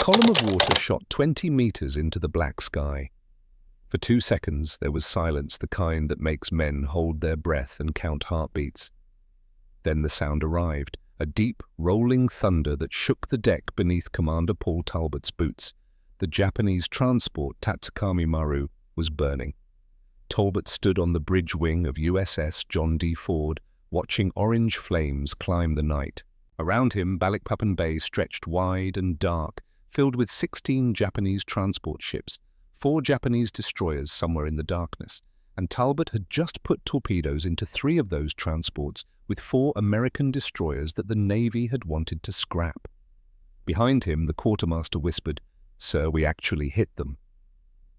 column of water shot 20 meters into the black sky. For 2 seconds, there was silence, the kind that makes men hold their breath and count heartbeats. Then the sound arrived, a deep, rolling thunder that shook the deck beneath Commander Paul Talbot's boots. The Japanese transport Tatsukami Maru was burning. Talbot stood on the bridge wing of USS John D. Ford, watching orange flames climb the night. Around him, Balikpapan Bay stretched wide and dark, filled with 16 Japanese transport ships, 4 Japanese destroyers somewhere in the darkness, and Talbot had just put torpedoes into 3 of those transports with 4 American destroyers that the Navy had wanted to scrap. Behind him, the quartermaster whispered, "Sir, we actually hit them."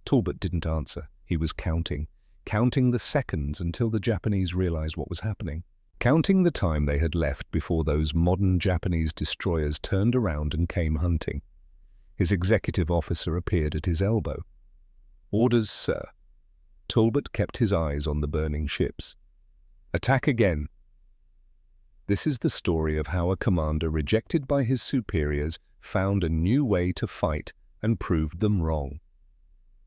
Talbot didn't answer. He was counting the seconds until the Japanese realized what was happening. Counting the time they had left before those modern Japanese destroyers turned around and came hunting. His executive officer appeared at his elbow. "Orders, sir." Talbot kept his eyes on the burning ships. "Attack again." This is the story of how a commander rejected by his superiors found a new way to fight and proved them wrong.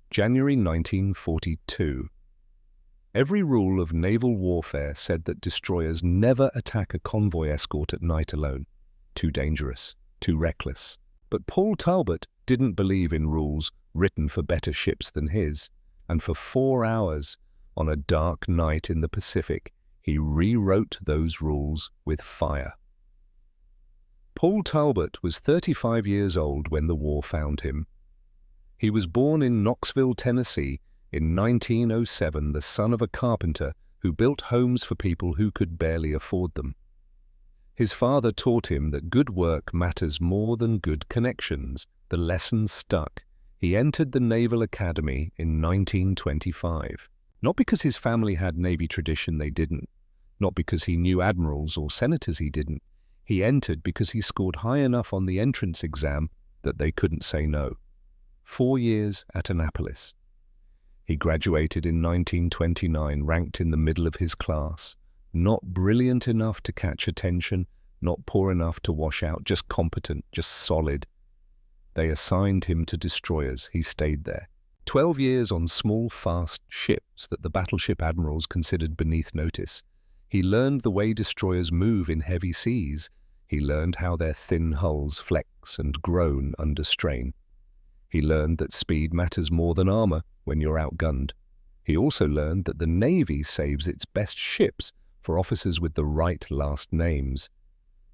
January 1942. Every rule of naval warfare said that destroyers never attack a convoy escort at night alone. Too dangerous, too reckless. But Paul Talbot didn't believe in rules written for better ships than his, and for 4 hours, on a dark night in the Pacific, he rewrote those rules with fire. Paul Talbot was 35 years old when the war found him. He was born in Knoxville, Tennessee, in 1907, the son of a carpenter who built homes for people who could barely afford them. His father taught him that good work matters more than good connections. The lesson stuck. He entered the Naval Academy in 1925. Not because his family had Navy tradition they didn't. Not because he knew admirals or senators he didn't. He entered because he scored high enough on the entrance exam that they couldn't say no. 4 years at Annapolis. He graduated in 1929, ranked in the middle of his class. Not brilliant enough to catch attention, not poor enough to wash out, just competent, just solid. They assigned him to destroyers. He stayed there. 12 years on small, fast ships that the battleship admirals considered beneath notice. He learned the way destroyers move in heavy seas. He learned how their thin hulls flex and groan under strain. He learned that speed matters more than armor when you're outgunned. He also learned that the Navy saves its best ships for officers with the right last names.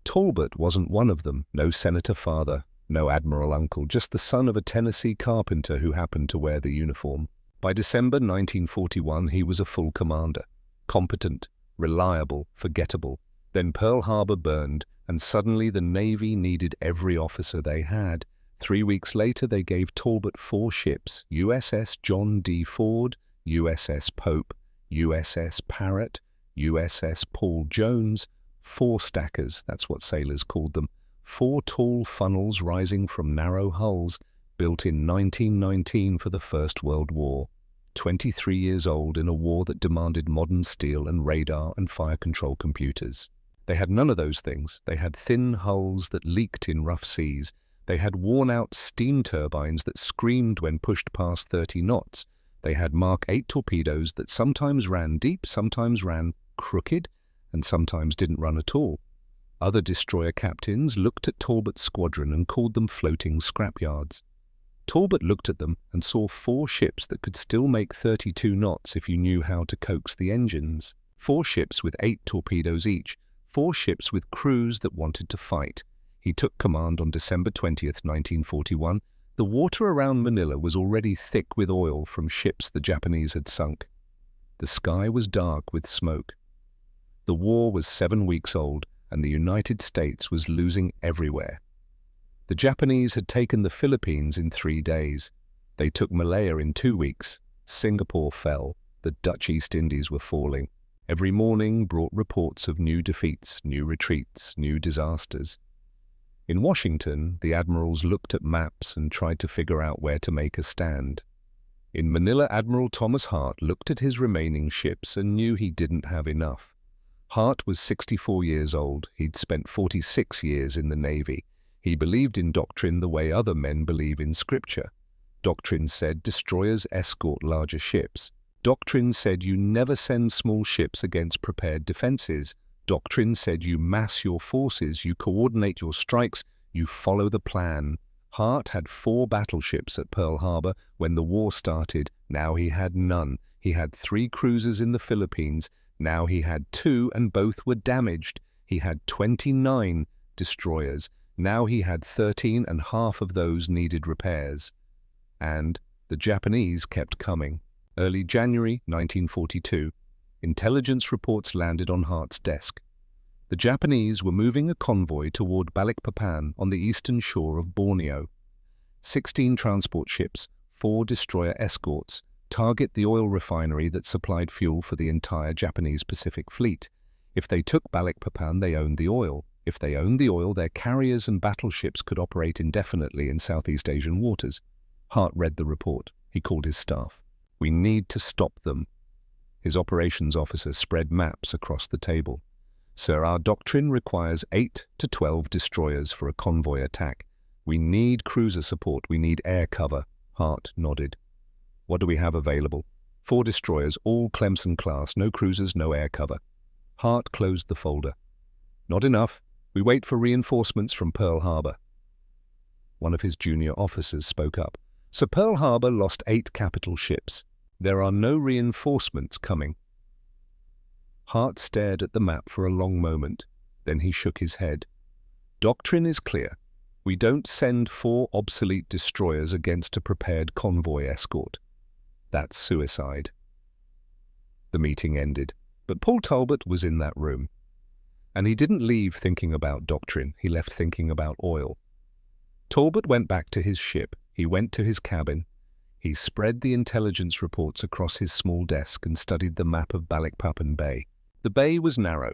Talbot wasn't one of them. No senator father, no admiral uncle, just the son of a Tennessee carpenter who happened to wear the uniform. By December 1941, he was a full commander. Competent, reliable, forgettable. Then Pearl Harbor burned, and suddenly the Navy needed every officer they had. 3 weeks later, they gave Talbot 4 ships: USS John D. Ford, USS Pope, USS Parrott, USS Paul Jones, 4 stackers, that's what sailors called them, 4 tall funnels rising from narrow hulls, built in 1919 for the First World War. 23 years old in a war that demanded modern steel and radar and fire control computers. They had none of those things. They had thin hulls that leaked in rough seas. They had worn-out steam turbines that screamed when pushed past 30 knots. They had Mark 8 torpedoes that sometimes ran deep, sometimes ran crooked, and sometimes didn't run at all. Other destroyer captains looked at Talbot's squadron and called them floating scrapyards. Talbot looked at them and saw 4 ships that could still make 32 knots if you knew how to coax the engines. 4 ships with 8 torpedoes each. 4 ships with crews that wanted to fight. He took command on December 20th, 1941. The water around Manila was already thick with oil from ships the Japanese had sunk. The sky was dark with smoke. The war was 7 weeks old, and the United States was losing everywhere. The Japanese had taken the Philippines in 3 days. They took Malaya in 2 weeks. Singapore fell. The Dutch East Indies were falling. Every morning brought reports of new defeats, new retreats, new disasters. In Washington, the admirals looked at maps and tried to figure out where to make a stand. In Manila, Admiral Thomas Hart looked at his remaining ships and knew he didn't have enough. Hart was 64 years old. He'd spent 46 years in the Navy. He believed in doctrine the way other men believe in scripture. Doctrine said destroyers escort larger ships. Doctrine said you never send small ships against prepared defenses. Doctrine said you mass your forces, you coordinate your strikes, you follow the plan. Hart had 4 battleships at Pearl Harbor when the war started. Now he had none. He had 3 cruisers in the Philippines. Now he had 2 and both were damaged. He had 29 destroyers. Now he had 13 and half of those needed repairs. And the Japanese kept coming. Early January 1942, intelligence reports landed on Hart's desk. The Japanese were moving a convoy toward Balikpapan on the eastern shore of Borneo. 16 transport ships, 4 destroyer escorts, target the oil refinery that supplied fuel for the entire Japanese Pacific Fleet. If they took Balikpapan, they owned the oil. If they owned the oil, their carriers and battleships could operate indefinitely in Southeast Asian waters. Hart read the report. He called his staff. "We need to stop them." His operations officer spread maps across the table. "Sir, our doctrine requires 8 to 12 destroyers for a convoy attack. We need cruiser support. We need air cover." Hart nodded. "What do we have available?" 4 destroyers, all Clemson class, no cruisers, no air cover. Hart closed the folder. "Not enough. We wait for reinforcements from Pearl Harbor." One of his junior officers spoke up. "Sir, Pearl Harbor lost 8 capital ships. There are no reinforcements coming." Hart stared at the map for a long moment. Then he shook his head. "Doctrine is clear. We don't send 4 obsolete destroyers against a prepared convoy escort. That's suicide." The meeting ended, but Paul Talbot was in that room. And he didn't leave thinking about doctrine. He left thinking about oil. Talbot went back to his ship. He went to his cabin. He spread the intelligence reports across his small desk and studied the map of Balikpapan Bay. The bay was narrow,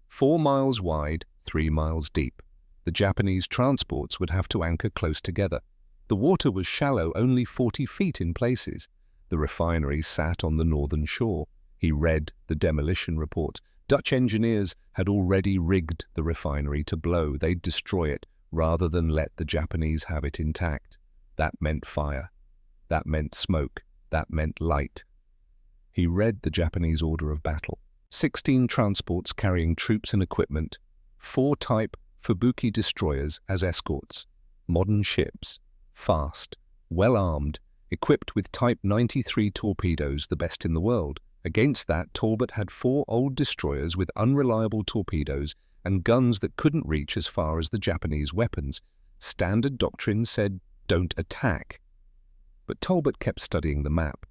4 miles wide, 3 miles deep. The Japanese transports would have to anchor close together. The water was shallow, only 40 feet in places. The refinery sat on the northern shore. He read the demolition reports. Dutch engineers had already rigged the refinery to blow. They'd destroy it rather than let the Japanese have it intact. That meant fire. That meant smoke. That meant light. He read the Japanese order of battle. 16 transports carrying troops and equipment, 4 Type Fubuki destroyers as escorts, modern ships, fast, well-armed, equipped with Type 93 torpedoes, the best in the world. Against that, Talbot had 4 old destroyers with unreliable torpedoes and guns that couldn't reach as far as the Japanese weapons. Standard doctrine said, "Don't attack." But Talbot kept studying the map.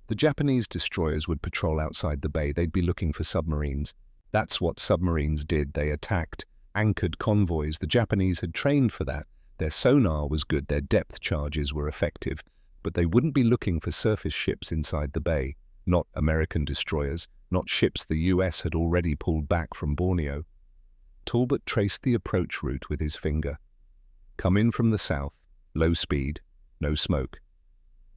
The Japanese destroyers would patrol outside the bay. They'd be looking for submarines. That's what submarines did. They attacked anchored convoys. The Japanese had trained for that. Their sonar was good. Their depth charges were effective. But they wouldn't be looking for surface ships inside the bay. Not American destroyers. Not ships the US had already pulled back from Borneo. Talbot traced the approach route with his finger. Come in from the south. Low speed. No smoke.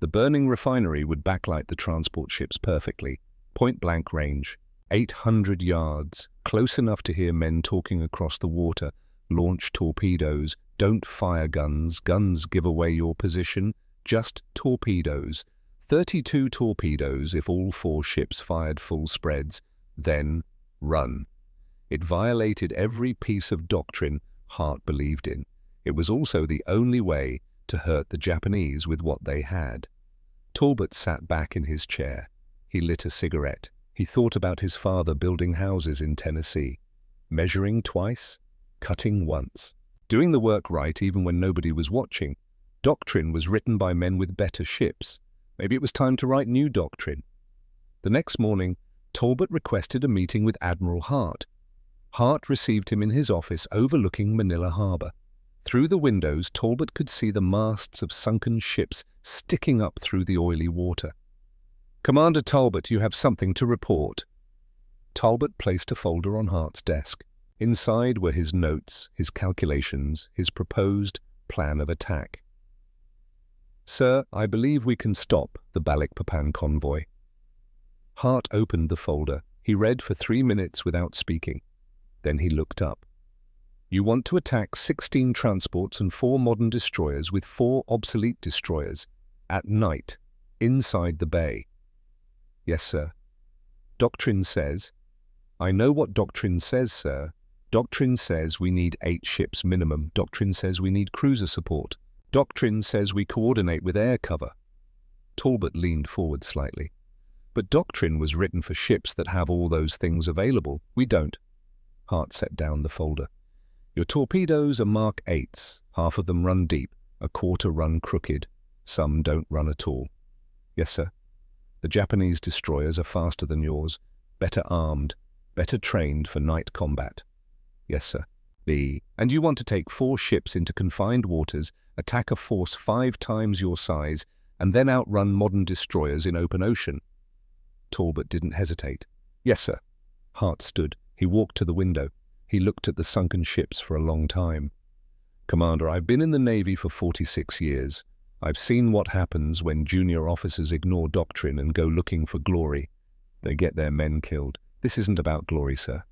The burning refinery would backlight the transport ships perfectly. Point-blank range. 800 yards. Close enough to hear men talking across the water. Launch torpedoes. Don't fire guns. Guns give away your position. Just torpedoes. 32 torpedoes if all 4 ships fired full spreads. Then run. It violated every piece of doctrine Hart believed in. It was also the only way to hurt the Japanese with what they had. Talbot sat back in his chair. He lit a cigarette. He thought about his father building houses in Tennessee, measuring twice, cutting once, doing the work right even when nobody was watching. Doctrine was written by men with better ships. Maybe it was time to write new doctrine. The next morning, Talbot requested a meeting with Admiral Hart. Hart received him in his office overlooking Manila Harbor. Through the windows, Talbot could see the masts of sunken ships sticking up through the oily water. "Commander Talbot, you have something to report." Talbot placed a folder on Hart's desk. Inside were his notes, his calculations, his proposed plan of attack. "Sir, I believe we can stop the Balikpapan convoy." Hart opened the folder. He read for 3 minutes without speaking. Then he looked up. You want to attack 16 transports and 4 modern destroyers with 4 obsolete destroyers at night, inside the bay. Yes, sir. Doctrine says. I know what doctrine says, sir. Doctrine says we need 8 ships minimum. Doctrine says we need cruiser support. Doctrine says we coordinate with air cover. Talbot leaned forward slightly. But doctrine was written for ships that have all those things available. We don't. Hart set down the folder. Your torpedoes are Mark 8s. Half of them run deep, a quarter run crooked. Some don't run at all. Yes, sir. The Japanese destroyers are faster than yours, better armed, better trained for night combat. Yes, sir. And you want to take 4 ships into confined waters, attack a force 5 times your size, and then outrun modern destroyers in open ocean. Talbot didn't hesitate. Yes, sir. Hart stood. He walked to the window. He looked at the sunken ships for a long time. Commander, I've been in the Navy for 46 years. I've seen what happens when junior officers ignore doctrine and go looking for glory. They get their men killed. This isn't about glory, sir.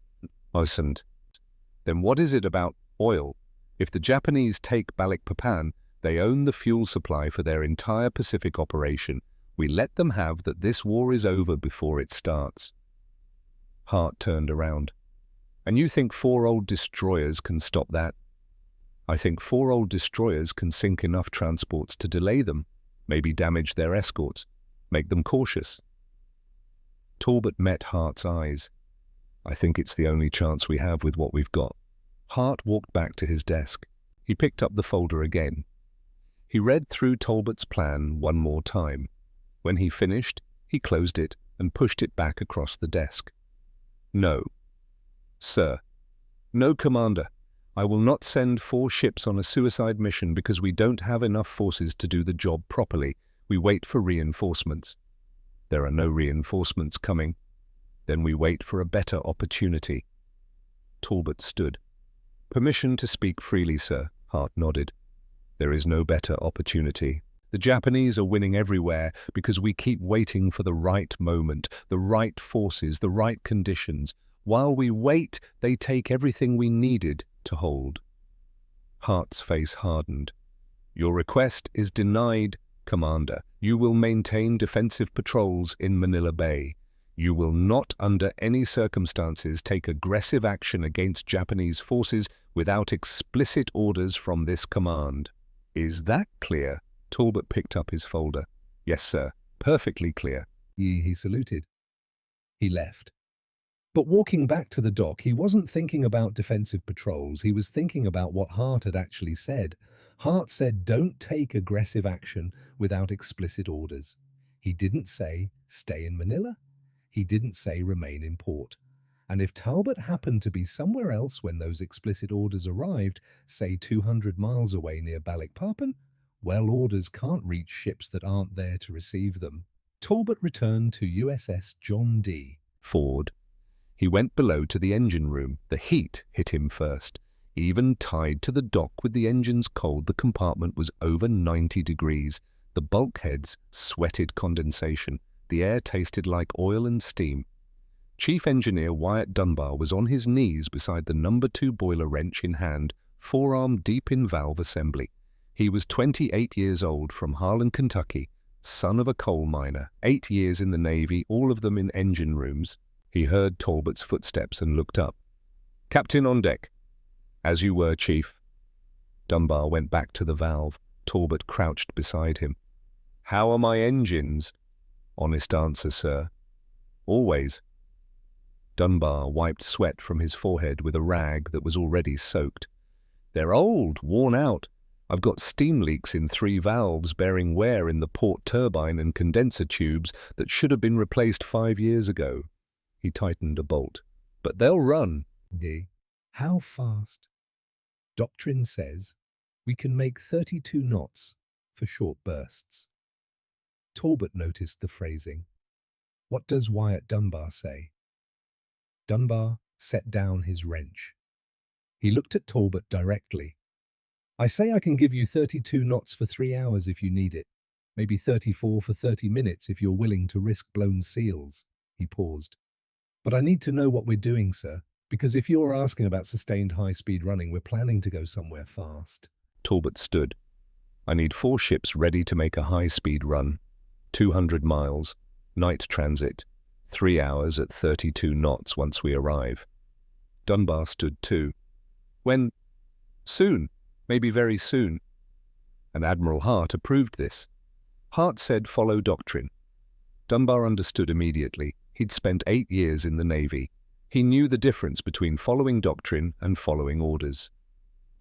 Isn't. Then what is it about oil? If the Japanese take Balikpapan, they own the fuel supply for their entire Pacific operation. We let them have that. This war is over before it starts. Hart turned around. And you think 4 old destroyers can stop that? I think 4 old destroyers can sink enough transports to delay them, maybe damage their escorts, make them cautious. Talbot met Hart's eyes. I think it's the only chance we have with what we've got. Hart walked back to his desk. He picked up the folder again. He read through Talbot's plan one more time. When he finished, he closed it and pushed it back across the desk. No. Sir. No, Commander. I will not send 4 ships on a suicide mission because we don't have enough forces to do the job properly. We wait for reinforcements. There are no reinforcements coming. Then we wait for a better opportunity. Talbot stood. Permission to speak freely, sir. Hart nodded. There is no better opportunity. The Japanese are winning everywhere because we keep waiting for the right moment, the right forces, the right conditions. While we wait, they take everything we needed to hold. Hart's face hardened. Your request is denied, Commander. You will maintain defensive patrols in Manila Bay. You will not, under any circumstances, take aggressive action against Japanese forces without explicit orders from this command. Is that clear? Talbot picked up his folder. Yes, sir. Perfectly clear. He saluted. He left. But walking back to the dock, he wasn't thinking about defensive patrols. He was thinking about what Hart had actually said. Hart said, don't take aggressive action without explicit orders. He didn't say, stay in Manila. He didn't say, remain in port. And if Talbot happened to be somewhere else when those explicit orders arrived, say 200 miles away near Balikpapan, well, orders can't reach ships that aren't there to receive them. Talbot returned to USS John D. Ford. He went below to the engine room. The heat hit him first. Even tied to the dock with the engines cold, the compartment was over 90 degrees. The bulkheads sweated condensation. The air tasted like oil and steam. Chief Engineer Wyatt Dunbar was on his knees beside the No. 2 boiler, wrench in hand, forearm deep in valve assembly. He was 28 years old, from Harlan, Kentucky, son of a coal miner, 8 years in the Navy, all of them in engine rooms. He heard Talbot's footsteps and looked up. Captain on deck. As you were, Chief. Dunbar went back to the valve. Talbot crouched beside him. How are my engines? Honest answer, sir. Always. Dunbar wiped sweat from his forehead with a rag that was already soaked. They're old, worn out. I've got steam leaks in 3 valves bearing wear in the port turbine and condenser tubes that should have been replaced 5 years ago. He tightened a bolt. But they'll run. How fast? Doctrine says we can make 32 knots for short bursts. Talbot noticed the phrasing. What does Wyatt Dunbar say? Dunbar set down his wrench. He looked at Talbot directly. I say I can give you 32 knots for 3 hours if you need it. Maybe 34 for 30 minutes if you're willing to risk blown seals. He paused. But I need to know what we're doing, sir, Because if you're asking about sustained high-speed running, we're planning to go somewhere fast. Talbot stood. I need 4 ships ready to make a high-speed run. 200 miles, night transit, 3 hours at 32 knots once we arrive. Dunbar stood too. When? Soon, maybe very soon. And Admiral Hart approved this. Hart said follow doctrine. Dunbar understood immediately. He'd spent 8 years in the Navy. He knew the difference between following doctrine and following orders.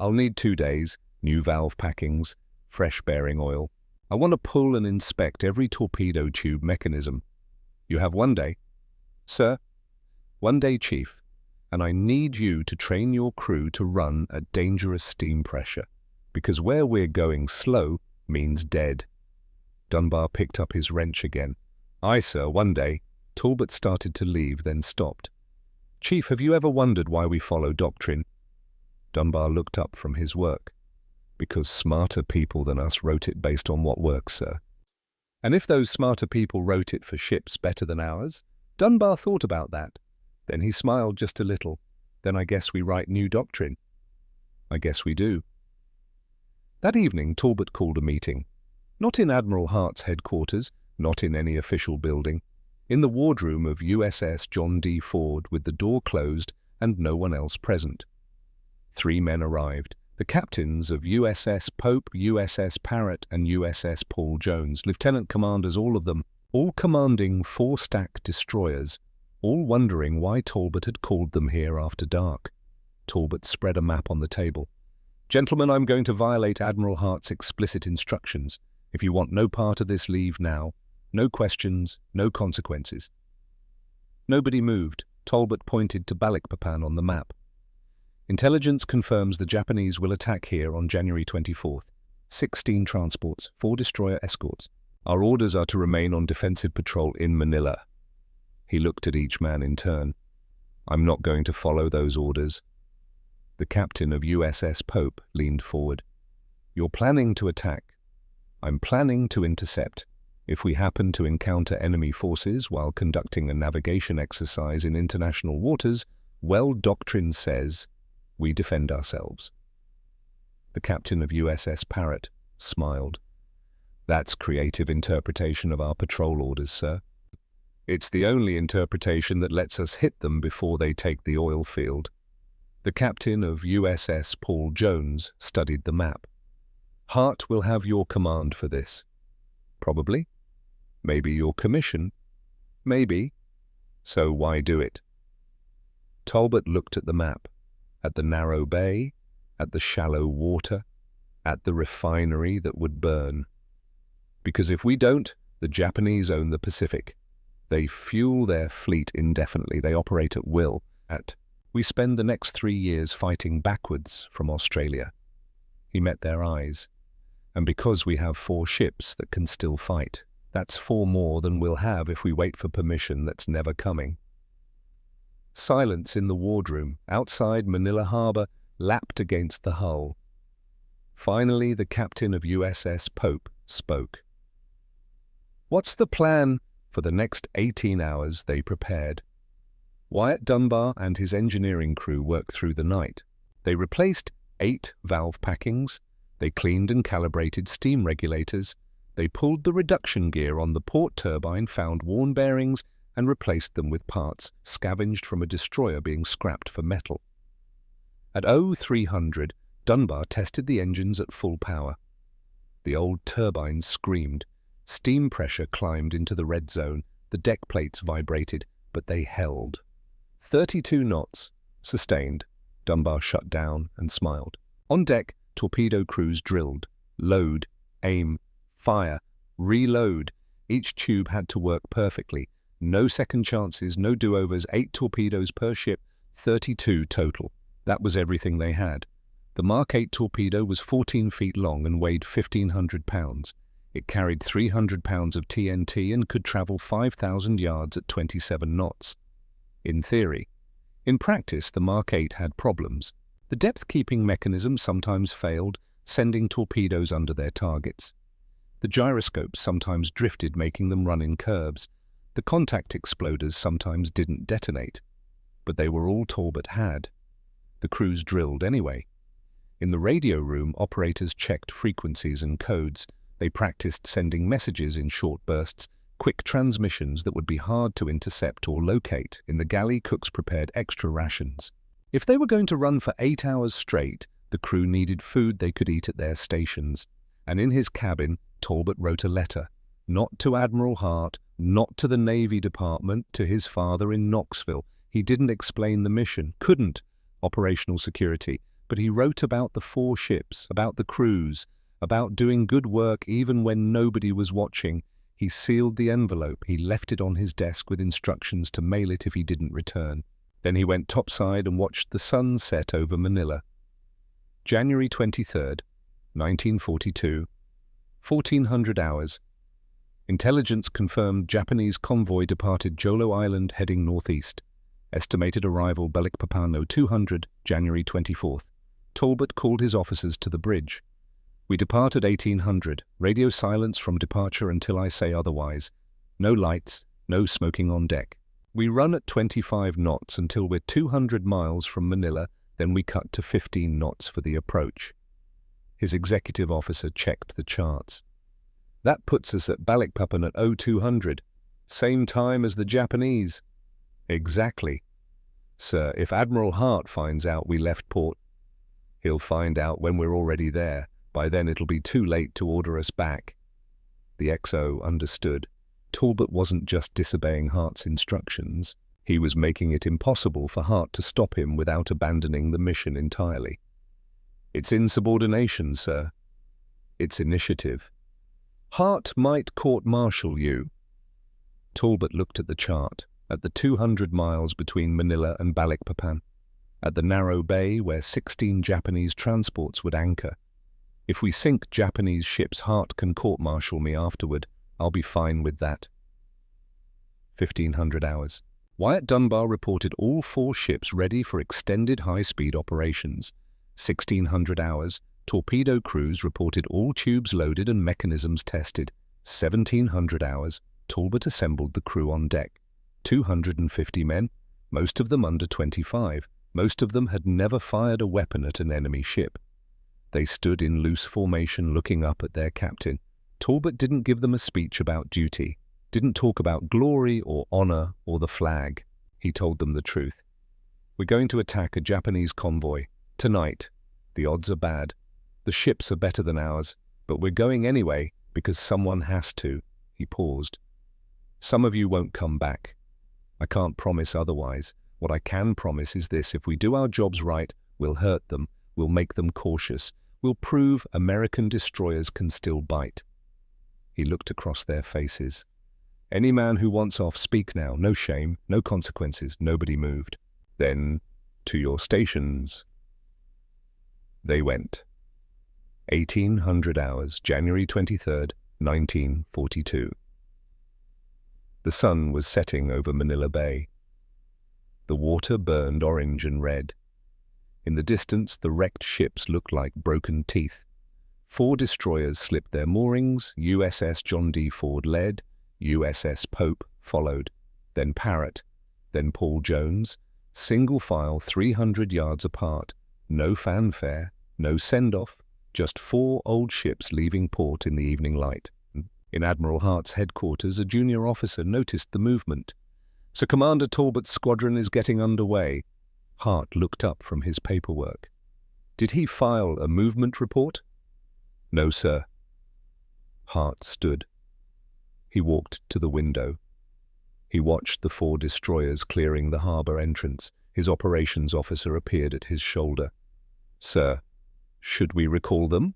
I'll need 2 days, new valve packings, fresh bearing oil. I want to pull and inspect every torpedo tube mechanism. You have 1 day. Sir? 1 day, Chief. And I need you to train your crew to run at dangerous steam pressure, because where we're going slow means dead. Dunbar picked up his wrench again. Aye, sir, 1 day. Talbot started to leave, then stopped. Chief, have you ever wondered why we follow doctrine? Dunbar looked up from his work. Because smarter people than us wrote it based on what works, sir. And if those smarter people wrote it for ships better than ours? Dunbar thought about that. Then he smiled just a little. Then I guess we write new doctrine. I guess we do. That evening, Talbot called a meeting. Not in Admiral Hart's headquarters, not in any official building. In the wardroom of USS John D. Ford with the door closed and no one else present. 3 men arrived. The captains of USS Pope, USS Parrott, and USS Paul Jones, lieutenant commanders, all of them, all commanding 4-stack destroyers, all wondering why Talbot had called them here after dark. Talbot spread a map on the table. Gentlemen, I'm going to violate Admiral Hart's explicit instructions. If you want no part of this, leave now. No questions, no consequences. Nobody moved. Talbot pointed to Balikpapan on the map. Intelligence confirms the Japanese will attack here on January 24th. 16 transports, 4 destroyer escorts. Our orders are to remain on defensive patrol in Manila. He looked at each man in turn. I'm not going to follow those orders. The captain of USS Pope leaned forward. You're planning to attack. I'm planning to intercept. If we happen to encounter enemy forces while conducting a navigation exercise in international waters, well, doctrine says we defend ourselves. The captain of USS Parrott smiled. That's creative interpretation of our patrol orders, sir. It's the only interpretation that lets us hit them before they take the oil field. The captain of USS Paul Jones studied the map. Hart will have your command for this. Probably. Maybe your commission. Maybe. So why do it? Talbot looked at the map, at the narrow bay, at the shallow water, at the refinery that would burn. Because if we don't, the Japanese own the Pacific. They fuel their fleet indefinitely. They operate at will. We spend the next 3 years fighting backwards from Australia. He met their eyes. And because we have 4 ships that can still fight, that's 4 more than we'll have if we wait for permission that's never coming. Silence in the wardroom, outside Manila Harbor, lapped against the hull. Finally, the captain of USS Pope spoke. What's the plan? For the next 18 hours, they prepared. Wyatt Dunbar and his engineering crew worked through the night. They replaced 8 valve packings. They cleaned and calibrated steam regulators. They pulled the reduction gear on the port turbine, found worn bearings, and replaced them with parts scavenged from a destroyer being scrapped for metal. At 0300, Dunbar tested the engines at full power. The old turbines screamed. Steam pressure climbed into the red zone. The deck plates vibrated, but they held. 32 knots. Sustained. Dunbar shut down and smiled. On deck, torpedo crews drilled. Load, aim, fire, reload. Each tube had to work perfectly. No second chances, no do-overs, 8 torpedoes per ship, 32 total. That was everything they had. The Mark 8 torpedo was 14 feet long and weighed 1,500 pounds. It carried 300 pounds of TNT and could travel 5,000 yards at 27 knots. In theory. In practice, the Mark 8 had problems. The depth-keeping mechanism sometimes failed, sending torpedoes under their targets. The gyroscopes sometimes drifted, making them run in curves. The contact exploders sometimes didn't detonate. but they were all Talbot had. The crews drilled anyway. In the radio room, operators checked frequencies and codes. They practiced sending messages in short bursts, quick transmissions that would be hard to intercept or locate. In the galley, cooks prepared extra rations. If they were going to run for 8 hours straight, the crew needed food they could eat at their stations. And in his cabin, Talbot wrote a letter, not to Admiral Hart, not to the Navy Department, to his father in Knoxville. He didn't explain the mission, couldn't, operational security, but he wrote about the 4 ships, about the crews, about doing good work even when nobody was watching. He sealed the envelope. He left it on his desk with instructions to mail it if he didn't return. Then he went topside and watched the sun set over Manila. January 23rd, 1942, 1400 hours. Intelligence confirmed Japanese convoy departed Jolo Island heading northeast. Estimated arrival Balikpapan 0200, January 24th. Talbot called his officers to the bridge. We depart at 1800. Radio silence from departure until I say otherwise. No lights, no smoking on deck. We run at 25 knots until we're 200 miles from Manila, then we cut to 15 knots for the approach. His executive officer checked the charts. That puts us at Balikpapan at 0200, same time as the Japanese. Exactly. Sir, if Admiral Hart finds out we left port, he'll find out when we're already there. By then it'll be too late to order us back. The XO understood. Talbot wasn't just disobeying Hart's instructions. He was making it impossible for Hart to stop him without abandoning the mission entirely. It's insubordination, sir. It's initiative. Hart might court-martial you. Talbot looked at the chart, at the 200 miles between Manila and Balikpapan, at the narrow bay where 16 Japanese transports would anchor. If we sink Japanese ships, Hart can court-martial me afterward. I'll be fine with that. 1500 hours. Wyatt Dunbar reported all 4 ships ready for extended high-speed operations. 1600 hours. Torpedo crews reported all tubes loaded and mechanisms tested. 1700 hours. Talbot assembled the crew on deck. 250 men, most of them under 25. Most of them had never fired a weapon at an enemy ship. They stood in loose formation looking up at their captain. Talbot didn't give them a speech about duty, didn't talk about glory or honor or the flag. He told them the truth. We're going to attack a Japanese convoy. Tonight. The odds are bad. The ships are better than ours, but we're going anyway because someone has to. He paused. Some of you won't come back. I can't promise otherwise. What I can promise is this: if we do our jobs right, we'll hurt them, we'll make them cautious, we'll prove American destroyers can still bite. He looked across their faces. Any man who wants off, speak now. No shame, no consequences. Nobody moved. Then, to your stations. They went. 1800 hours, January 23rd, 1942. The sun was setting over Manila Bay. The water burned orange and red. In the distance, the wrecked ships looked like broken teeth. 4 destroyers slipped their moorings. USS John D. Ford led. USS Pope followed. Then Parrott. Then Paul Jones. Single file 300 yards apart. No fanfare, no send-off. Just 4 old ships leaving port in the evening light. In Admiral Hart's headquarters, a junior officer noticed the movement. "Sir Commander Talbot's squadron is getting underway." Hart looked up from his paperwork. "Did he file a movement report?" "No, sir." Hart stood. He walked to the window. He watched the 4 destroyers clearing the harbour entrance. His operations officer appeared at his shoulder. "Sir, should we recall them?"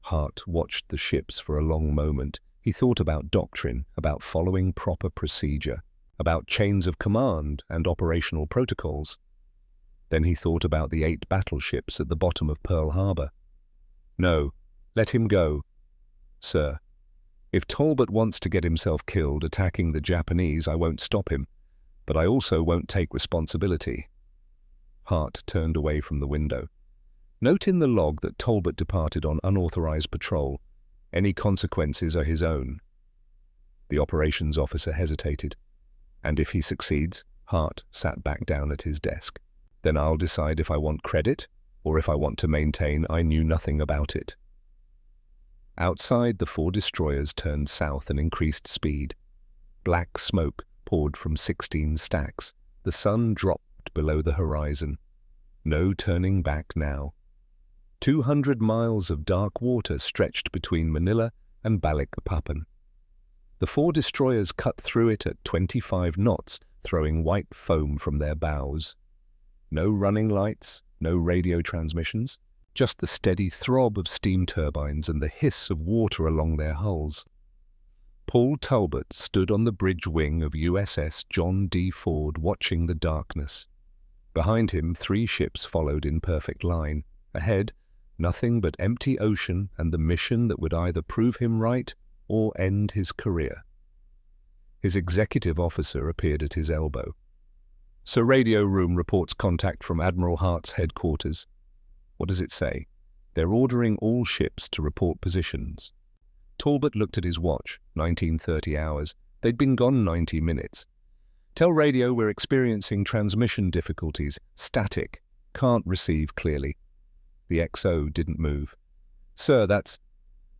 Hart watched the ships for a long moment. He thought about doctrine, about following proper procedure, about chains of command and operational protocols. Then he thought about the 8 battleships at the bottom of Pearl Harbor. "No, let him go. Sir, if Talbot wants to get himself killed attacking the Japanese, I won't stop him, but I also won't take responsibility." Hart turned away from the window. "Note in the log that Talbot departed on unauthorized patrol. Any consequences are his own." The operations officer hesitated. "And if he succeeds?" Hart sat back down at his desk. Then I'll decide if I want credit or if I want to maintain I knew nothing about it. Outside, the 4 destroyers turned south and increased speed. Black smoke poured from 16 stacks. The sun dropped below the horizon. No turning back now. 200 miles of dark water stretched between Manila and Balikpapan. The 4 destroyers cut through it at 25 knots, throwing white foam from their bows. No running lights, no radio transmissions, just the steady throb of steam turbines and the hiss of water along their hulls. Paul Talbot stood on the bridge wing of USS John D. Ford, watching the darkness. Behind him, 3 ships followed in perfect line. Ahead, nothing but empty ocean and the mission that would either prove him right or end his career. His executive officer appeared at his elbow. "Sir, radio room reports contact from Admiral Hart's headquarters." "What does it say?" "They're ordering all ships to report positions." Talbot looked at his watch. 1930 hours. They'd been gone 90 minutes. "Tell radio we're experiencing transmission difficulties. Static. Can't receive clearly." The XO didn't move. "Sir, that's..."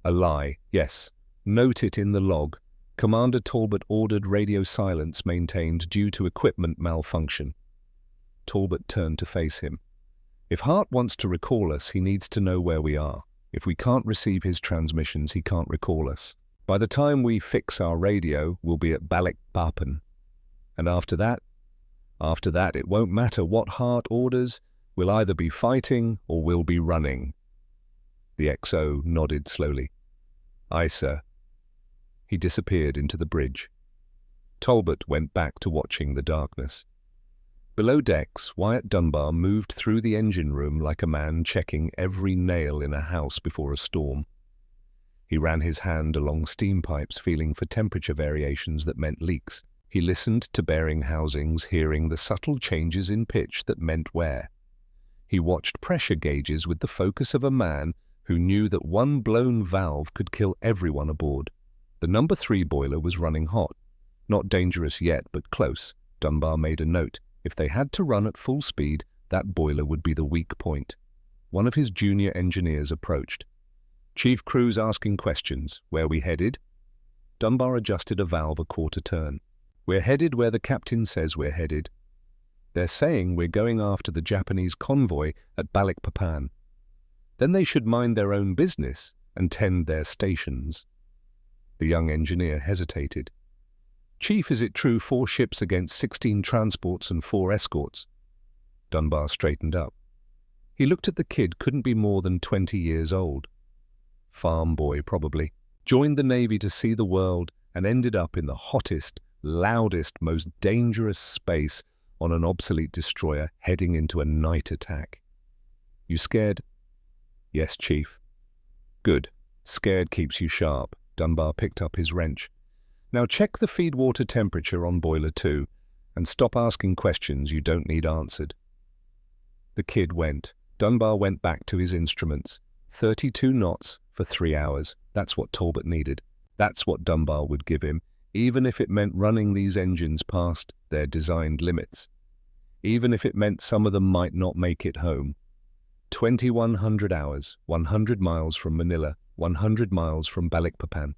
"A lie. Yes. Note it in the log. Commander Talbot ordered radio silence maintained due to equipment malfunction." Talbot turned to face him. "If Hart wants to recall us, he needs to know where we are. If we can't receive his transmissions, he can't recall us. By the time we fix our radio, we'll be at Balikpapan. And after that, it won't matter what Hart orders. We'll either be fighting or we'll be running." The XO nodded slowly. "Aye, sir." He disappeared into the bridge. Talbot went back to watching the darkness. Below decks, Wyatt Dunbar moved through the engine room like a man checking every nail in a house before a storm. He ran his hand along steam pipes, feeling for temperature variations that meant leaks. He listened to bearing housings, hearing the subtle changes in pitch that meant wear. He watched pressure gauges with the focus of a man who knew that one blown valve could kill everyone aboard. The number 3 boiler was running hot. Not dangerous yet, but close. Dunbar made a note. If they had to run at full speed, that boiler would be the weak point. One of his junior engineers approached. "Chief Crew's asking questions. Where we headed?" Dunbar adjusted a valve a quarter turn. "We're headed where the captain says we're headed. They're saying we're going after the Japanese convoy at Balikpapan. Then they should mind their own business and tend their stations." The young engineer hesitated. "Chief, is it true 4 ships against 16 transports and 4 escorts?" Dunbar straightened up. He looked at the kid, couldn't be more than 20 years old. Farm boy, probably. Joined the Navy to see the world and ended up in the hottest, loudest, most dangerous space on an obsolete destroyer heading into a night attack. "You scared?" "Yes, Chief." "Good. Scared keeps you sharp." Dunbar picked up his wrench. "Now check the feed water temperature on boiler 2 and stop asking questions you don't need answered." The kid went. Dunbar went back to his instruments. 32 knots for 3 hours. That's what Talbot needed. That's what Dunbar would give him, even if it meant running these engines past their designed limits. Even if it meant some of them might not make it home. 2,100 hours, 100 miles from Manila, 100 miles from Balikpapan.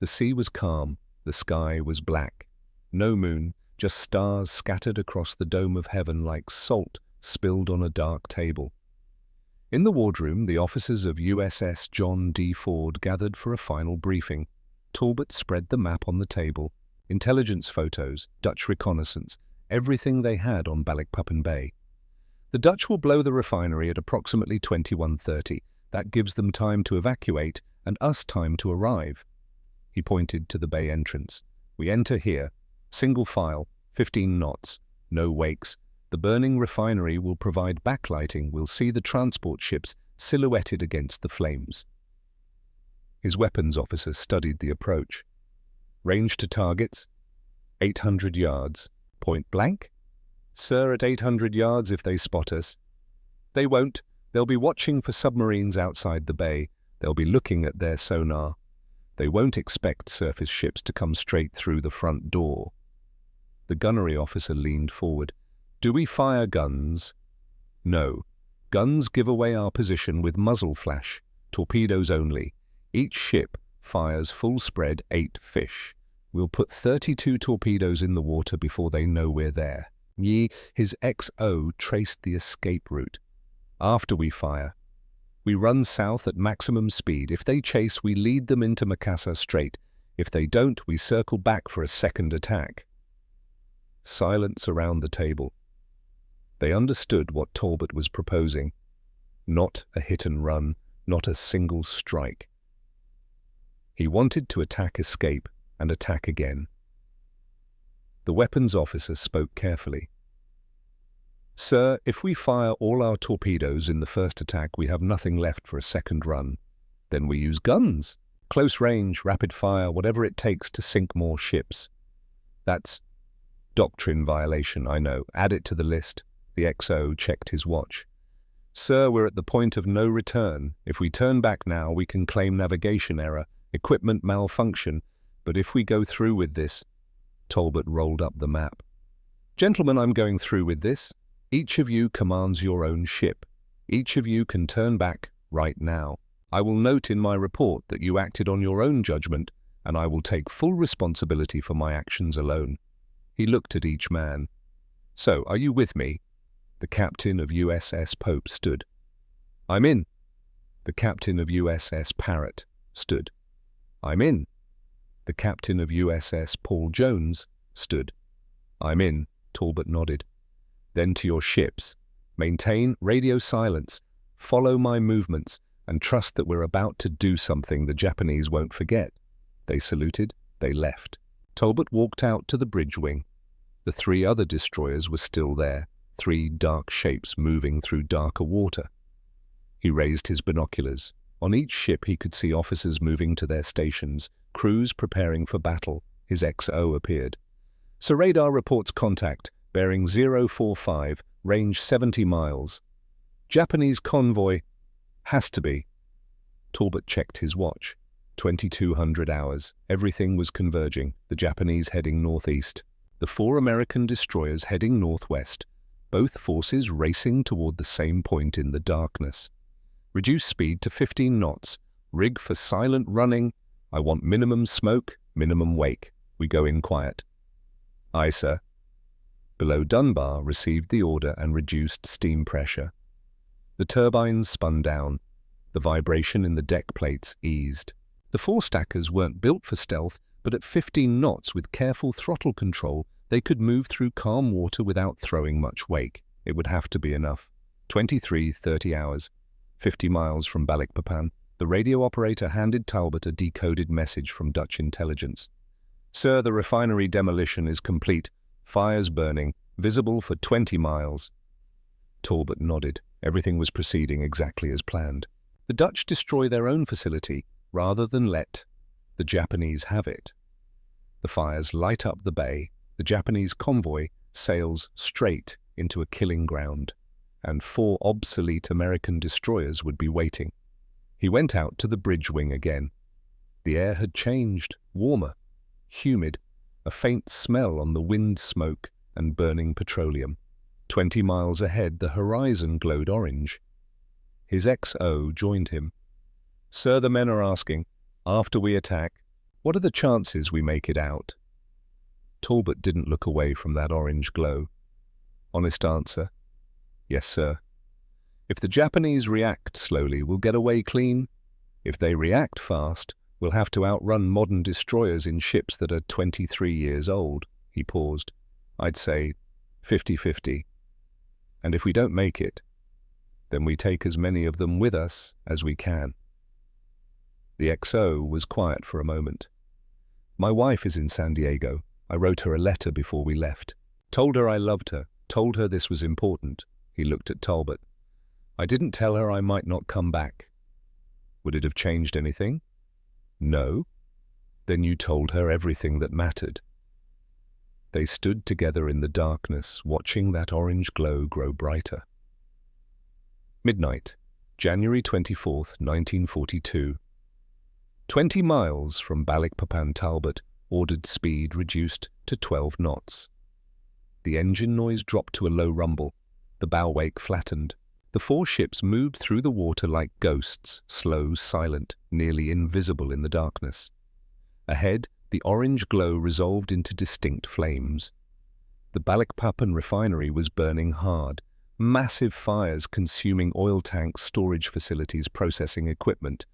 The sea was calm, the sky was black. No moon, just stars scattered across the dome of heaven like salt spilled on a dark table. In the wardroom, the officers of USS John D. Ford gathered for a final briefing. Talbot spread the map on the table. Intelligence photos, Dutch reconnaissance, everything they had on Balikpapan Bay. "The Dutch will blow the refinery at approximately 21:30. That gives them time to evacuate and us time to arrive." He pointed to the bay entrance. "We enter here. Single file, 15 knots. No wakes. The burning refinery will provide backlighting. We'll see the transport ships silhouetted against the flames." His weapons officer studied the approach. "Range to targets?" 800 yards. "Point blank?" "Sir, at 800 yards if they spot us." "They won't. They'll be watching for submarines outside the bay. They'll be looking at their sonar. They won't expect surface ships to come straight through the front door." The gunnery officer leaned forward. "Do we fire guns?" "No. Guns give away our position with muzzle flash. Torpedoes only. Each ship fires full spread 8 fish. We'll put 32 torpedoes in the water before they know we're there." His XO traced the escape route. "After we fire, we run south at maximum speed. If they chase, we lead them into Makassar Strait. If they don't, we circle back for a second attack." Silence around the table. They understood what Talbot was proposing. Not a hit and run, not a single strike. He wanted to attack, escape, and attack again. The weapons officer spoke carefully. "Sir, if we fire all our torpedoes in the first attack, we have nothing left for a second run. Then we use guns. Close range, rapid fire, whatever it takes to sink more ships." "That's doctrine violation, I know. Add it to the list." The XO checked his watch. "Sir, we're at the point of no return. If we turn back now, we can claim navigation error, equipment malfunction. But if we go through with this..." Talbot rolled up the map. "Gentlemen, I'm going through with this. Each of you commands your own ship. Each of you can turn back right now. I will note in my report that you acted on your own judgment, and I will take full responsibility for my actions alone." He looked at each man. "So, are you with me?" The captain of USS Pope stood. "I'm in." The captain of USS Parrot stood. "I'm in." The captain of USS Paul Jones stood. "I'm in." Talbot nodded. "Then to your ships. Maintain radio silence. Follow my movements, and trust that we're about to do something the Japanese won't forget." They saluted. They left. Talbot walked out to the bridge wing. The 3 other destroyers were still there, 3 dark shapes moving through darker water. He raised his binoculars. On each ship he could see officers moving to their stations, crews preparing for battle. His XO appeared. "Sir, radar reports contact, bearing 045, range 70 miles. Japanese convoy. Has to be." Talbot checked his watch. 2200 hours. Everything was converging. The Japanese heading northeast. The 4 American destroyers heading northwest. Both forces racing toward the same point in the darkness. "Reduce speed to 15 knots. Rig for silent running. I want minimum smoke, minimum wake. We go in quiet." "Aye, sir." Below Dunbar received the order and reduced steam pressure. The turbines spun down. The vibration in the deck plates eased. The 4 stackers weren't built for stealth, but at 15 knots with careful throttle control, they could move through calm water without throwing much wake. It would have to be enough. 23-30 hours. 50 miles from Balikpapan. The radio operator handed Talbot a decoded message from Dutch intelligence. "Sir, the refinery demolition is complete. Fires burning. Visible for 20 miles. Talbot nodded. Everything was proceeding exactly as planned. The Dutch destroy their own facility rather than let the Japanese have it. The fires light up the bay. The Japanese convoy sails straight into a killing ground, and 4 obsolete American destroyers would be waiting. He went out to the bridge wing again. The air had changed, warmer, humid, a faint smell on the wind smoke and burning petroleum. 20 miles ahead, the horizon glowed orange. His XO joined him. "Sir, the men are asking, after we attack, what are the chances we make it out?" Talbot didn't look away from that orange glow. Honest answer, "Yes, sir. If the Japanese react slowly, we'll get away clean. If they react fast, we'll have to outrun modern destroyers in ships that are 23 years old." He paused. "I'd say 50-50. And if we don't make it, then we take as many of them with us as we can." The XO was quiet for a moment. "My wife is in San Diego. I wrote her a letter before we left. Told her I loved her. Told her this was important." He looked at Talbot. "I didn't tell her I might not come back." "Would it have changed anything?" "No." "Then you told her everything that mattered." They stood together in the darkness, watching that orange glow grow brighter. Midnight, January 24th, 1942. 20 miles from Balikpapan. Talbot ordered speed reduced to 12 knots. The engine noise dropped to a low rumble. The bow wake flattened. The four ships moved through the water like ghosts, slow, silent, nearly invisible in the darkness. Ahead, the orange glow resolved into distinct flames. The Balikpapan refinery was burning hard. Massive fires consuming oil tanks, storage facilities, processing equipment.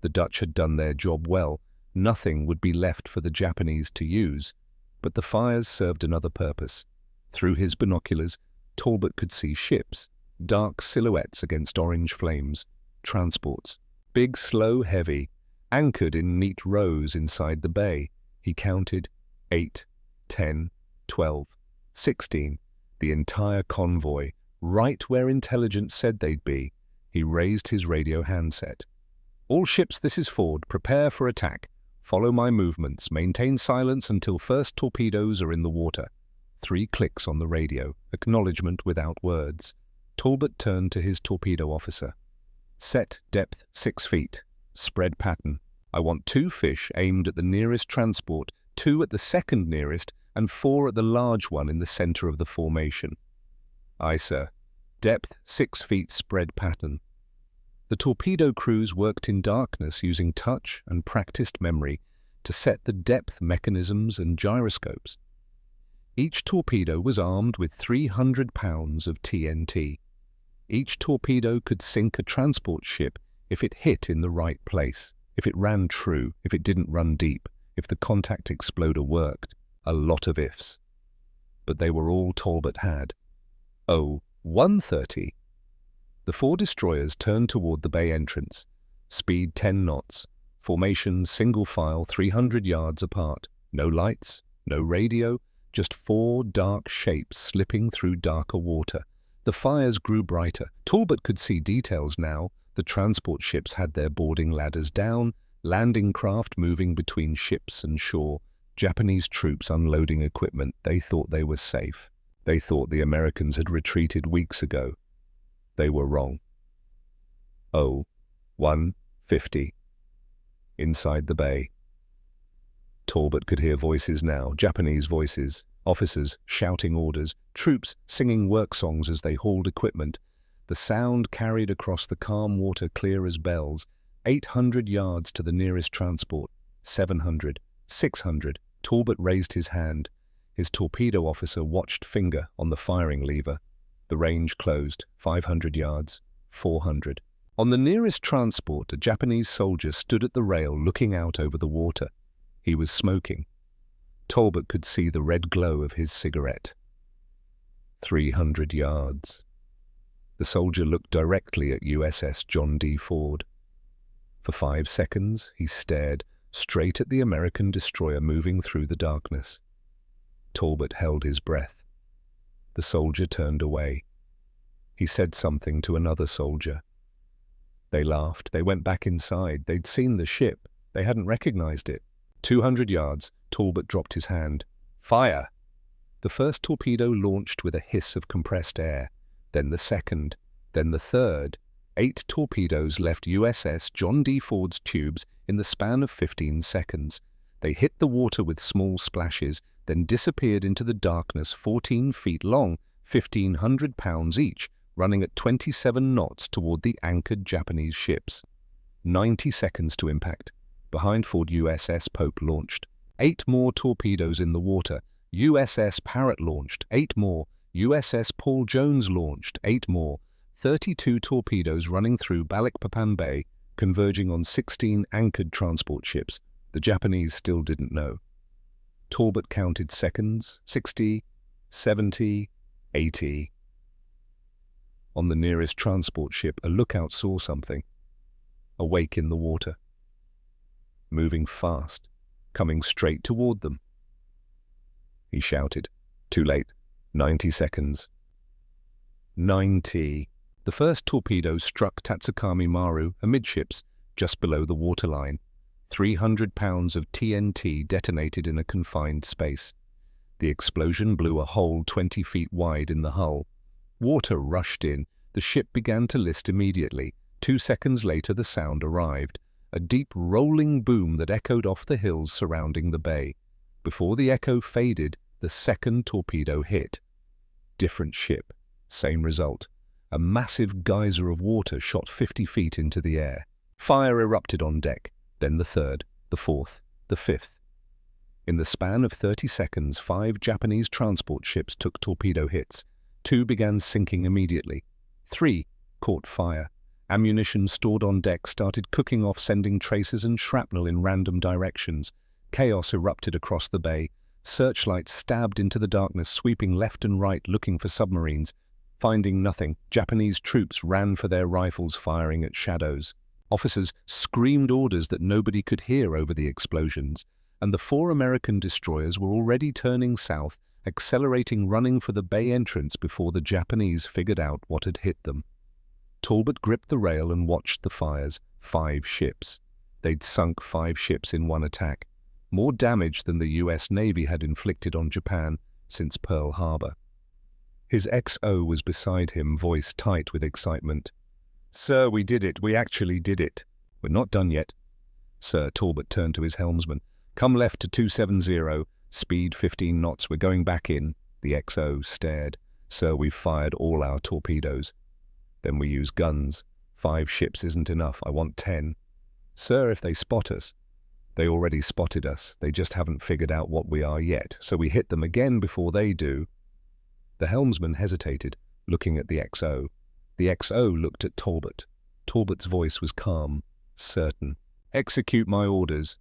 The Dutch had done their job well. Nothing would be left for the Japanese to use. But the fires served another purpose. Through his binoculars, Talbot could see ships, dark silhouettes against orange flames, transports, big, slow, heavy, anchored in neat rows inside the bay. He counted 8, 10, 12, 16, the entire convoy, right where intelligence said they'd be. He raised his radio handset. "All ships, this is Ford. Prepare for attack. Follow my movements. Maintain silence until first torpedoes are in the water." 3 clicks on the radio, acknowledgement without words. Talbot turned to his torpedo officer. "Set depth 6 feet. Spread pattern. I want 2 fish aimed at the nearest transport, 2 at the second nearest, and 4 at the large one in the center of the formation." "Aye, sir. Depth 6 feet, spread pattern." The torpedo crews worked in darkness using touch and practiced memory to set the depth mechanisms and gyroscopes. Each torpedo was armed with 300 pounds of TNT. Each torpedo could sink a transport ship if it hit in the right place, if it ran true, if it didn't run deep, if the contact exploder worked. A lot of ifs. But they were all Talbot had. 1:30. The 4 destroyers turned toward the bay entrance. Speed 10 knots. Formation single file 300 yards apart. No lights, no radio, just 4 dark shapes slipping through darker water. The fires grew brighter. Talbot could see details now. The transport ships had their boarding ladders down, landing craft moving between ships and shore, Japanese troops unloading equipment. They thought they were safe. They thought the Americans had retreated weeks ago. They were wrong. 1:50. Inside the bay. Talbot could hear voices now, Japanese voices, officers shouting orders, troops singing work songs as they hauled equipment. The sound carried across the calm water clear as bells. 800 yards to the nearest transport. 700, 600. Talbot raised his hand. His torpedo officer watched finger on the firing lever. The range closed. 500 yards. 400. On the nearest transport, a Japanese soldier stood at the rail looking out over the water. He was smoking. Talbot could see the red glow of his cigarette. 300 yards. The soldier looked directly at USS John D. Ford. For 5 seconds, he stared straight at the American destroyer moving through the darkness. Talbot held his breath. The soldier turned away. He said something to another soldier. They laughed. They went back inside. They'd seen the ship. They hadn't recognized it. 200 yards. Talbot dropped his hand. "Fire!" The first torpedo launched with a hiss of compressed air. Then the second. Then the third. 8 torpedoes left USS John D. Ford's tubes in the span of 15 seconds. They hit the water with small splashes, then disappeared into the darkness 14 feet long, 1,500 pounds each, running at 27 knots toward the anchored Japanese ships. 90 seconds to impact. Behind Ford, USS Pope launched. 8 more torpedoes in the water. USS Parrott launched. 8 more. USS Paul Jones launched. 8 more. 32 torpedoes running through Balikpapan Bay, converging on 16 anchored transport ships. The Japanese still didn't know. Talbot counted seconds. 60, 70, 80. On the nearest transport ship, a lookout saw something. A wake in the water. Moving fast, coming straight toward them. He shouted. Too late. 90 seconds. 90. The first torpedo struck Tatsukami Maru amidships, just below the waterline. 300 pounds of TNT detonated in a confined space. The explosion blew a hole 20 feet wide in the hull. Water rushed in. The ship began to list immediately. 2 seconds later, the sound arrived. A deep rolling boom that echoed off the hills surrounding the bay. Before the echo faded, the second torpedo hit. Different ship, same result. A massive geyser of water shot 50 feet into the air. Fire erupted on deck, then the third, the fourth, the fifth. In the span of 30 seconds, 5 Japanese transport ships took torpedo hits. 2 began sinking immediately. 3 caught fire. Ammunition stored on deck started cooking off, sending traces and shrapnel in random directions. Chaos erupted across the bay. Searchlights stabbed into the darkness, sweeping left and right looking for submarines. Finding nothing, Japanese troops ran for their rifles, firing at shadows. Officers screamed orders that nobody could hear over the explosions, and the 4 American destroyers were already turning south, accelerating, running for the bay entrance before the Japanese figured out what had hit them. Talbot gripped the rail and watched the fires. 5 ships. They'd sunk 5 ships in one attack. More damage than the US Navy had inflicted on Japan since Pearl Harbor. His XO was beside him, voice tight with excitement. "Sir, we did it. We actually did it." "We're not done yet." "Sir," Talbot turned to his helmsman. "Come left to 270, speed 15 knots. We're going back in." The XO stared. "Sir, we've fired all our torpedoes." "Then we use guns. 5 ships isn't enough. I want 10. "Sir, if they spot us." "They already spotted us. They just haven't figured out what we are yet, so we hit them again before they do." The helmsman hesitated, looking at the XO. The XO looked at Talbot. Talbot's voice was calm, certain. "Execute my orders."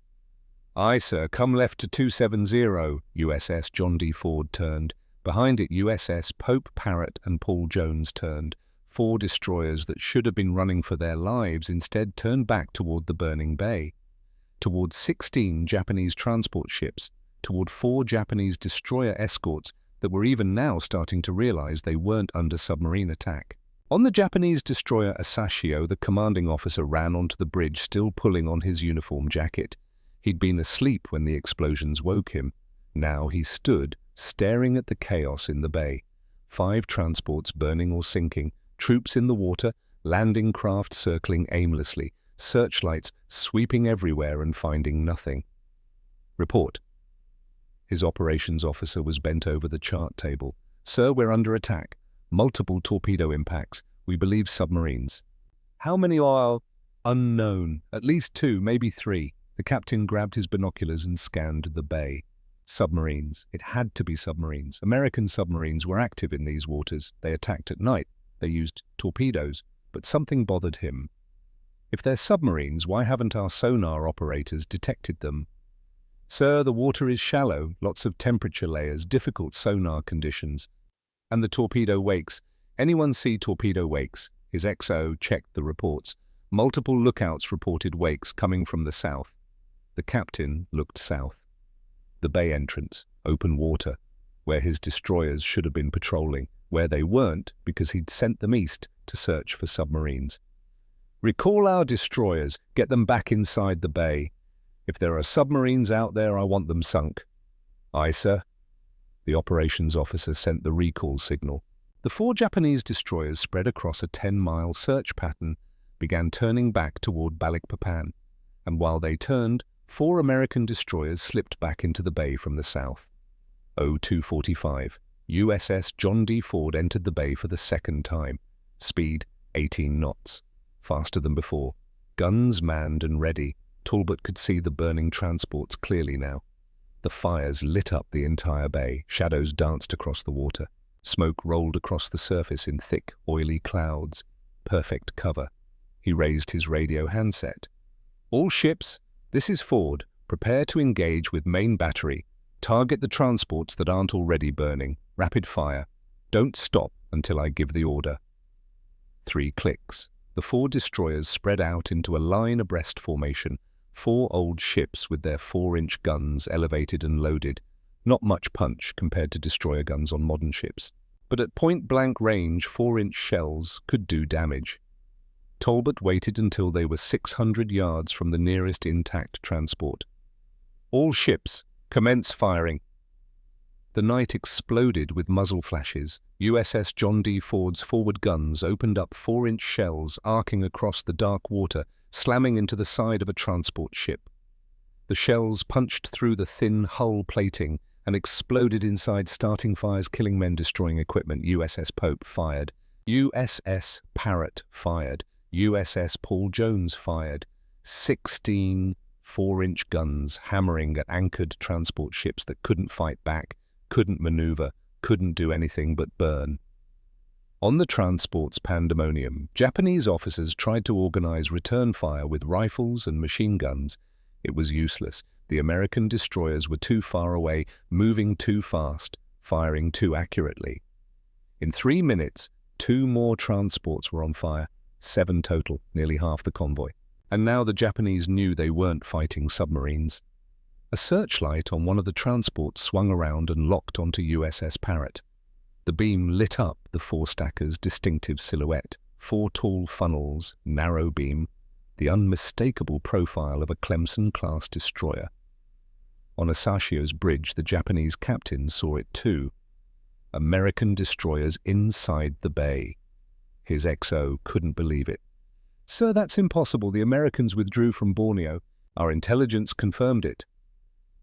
"Aye, sir. Come left to 270. USS John D. Ford turned. Behind it, USS Pope, Parrott, and Paul Jones turned. 4 destroyers that should have been running for their lives instead turned back toward the burning bay. Toward 16 Japanese transport ships. Toward 4 Japanese destroyer escorts that were even now starting to realize they weren't under submarine attack. On the Japanese destroyer Asashio, the commanding officer ran onto the bridge, still pulling on his uniform jacket. He'd been asleep when the explosions woke him. Now he stood, staring at the chaos in the bay. 5 transports burning or sinking, troops in the water, landing craft circling aimlessly, searchlights sweeping everywhere and finding nothing. "Report." His operations officer was bent over the chart table. "Sir, we're under attack. Multiple torpedo impacts. We believe submarines." "How many are?" "Unknown. At least 2, maybe 3. The captain grabbed his binoculars and scanned the bay. Submarines. It had to be submarines. American submarines were active in these waters. They attacked at night. They used torpedoes. But something bothered him. If they're submarines, why haven't our sonar operators detected them? "Sir, the water is shallow, lots of temperature layers, difficult sonar conditions." "And the torpedo wakes. Anyone see torpedo wakes?" His XO checked the reports. Multiple lookouts reported wakes coming from the south. The captain looked south. The bay entrance, open water, where his destroyers should have been patrolling, where they weren't because he'd sent them east to search for submarines. "Recall our destroyers. Get them back inside the bay. If there are submarines out there, I want them sunk." "Aye, sir." The operations officer sent the recall signal. The 4 Japanese destroyers spread across a 10-mile search pattern, began turning back toward Balikpapan, and while they turned, 4 American destroyers slipped back into the bay from the south. 02:45. USS John D. Ford entered the bay for the second time. Speed 18 knots. Faster than before. Guns manned and ready. Talbot could see the burning transports clearly now. The fires lit up the entire bay. Shadows danced across the water. Smoke rolled across the surface in thick, oily clouds. Perfect cover. He raised his radio handset. "All ships, this is Ford. Prepare to engage with main battery. Target the transports that aren't already burning. Rapid fire. Don't stop until I give the order." 3 clicks. The 4 destroyers spread out into a line abreast formation. 4 old ships with their 4-inch guns elevated and loaded. Not much punch compared to destroyer guns on modern ships. But at point-blank range, 4-inch shells could do damage. Talbot waited until they were 600 yards from the nearest intact transport. "All ships, commence firing." The night exploded with muzzle flashes. USS John D. Ford's forward guns opened up 4-inch shells arcing across the dark water, slamming into the side of a transport ship. The shells punched through the thin hull plating, and exploded inside, starting fires, killing men, destroying equipment. USS Pope fired. USS Parrot fired. USS Paul Jones fired. 16 4-inch guns hammering at anchored transport ships that couldn't fight back, couldn't maneuver, couldn't do anything but burn. On the transport's pandemonium, Japanese officers tried to organize return fire with rifles and machine guns. It was useless. The American destroyers were too far away, moving too fast, firing too accurately. In 3 minutes, 2 more transports were on fire, 7 total, nearly half the convoy. And now the Japanese knew they weren't fighting submarines. A searchlight on one of the transports swung around and locked onto USS Parrot. The beam lit up the 4 stacker's distinctive silhouette, 4 tall funnels, narrow beam, the unmistakable profile of a Clemson-class destroyer. On Asashio's bridge, the Japanese captain saw it too. American destroyers inside the bay. His XO couldn't believe it. "Sir, that's impossible. The Americans withdrew from Borneo. Our intelligence confirmed it."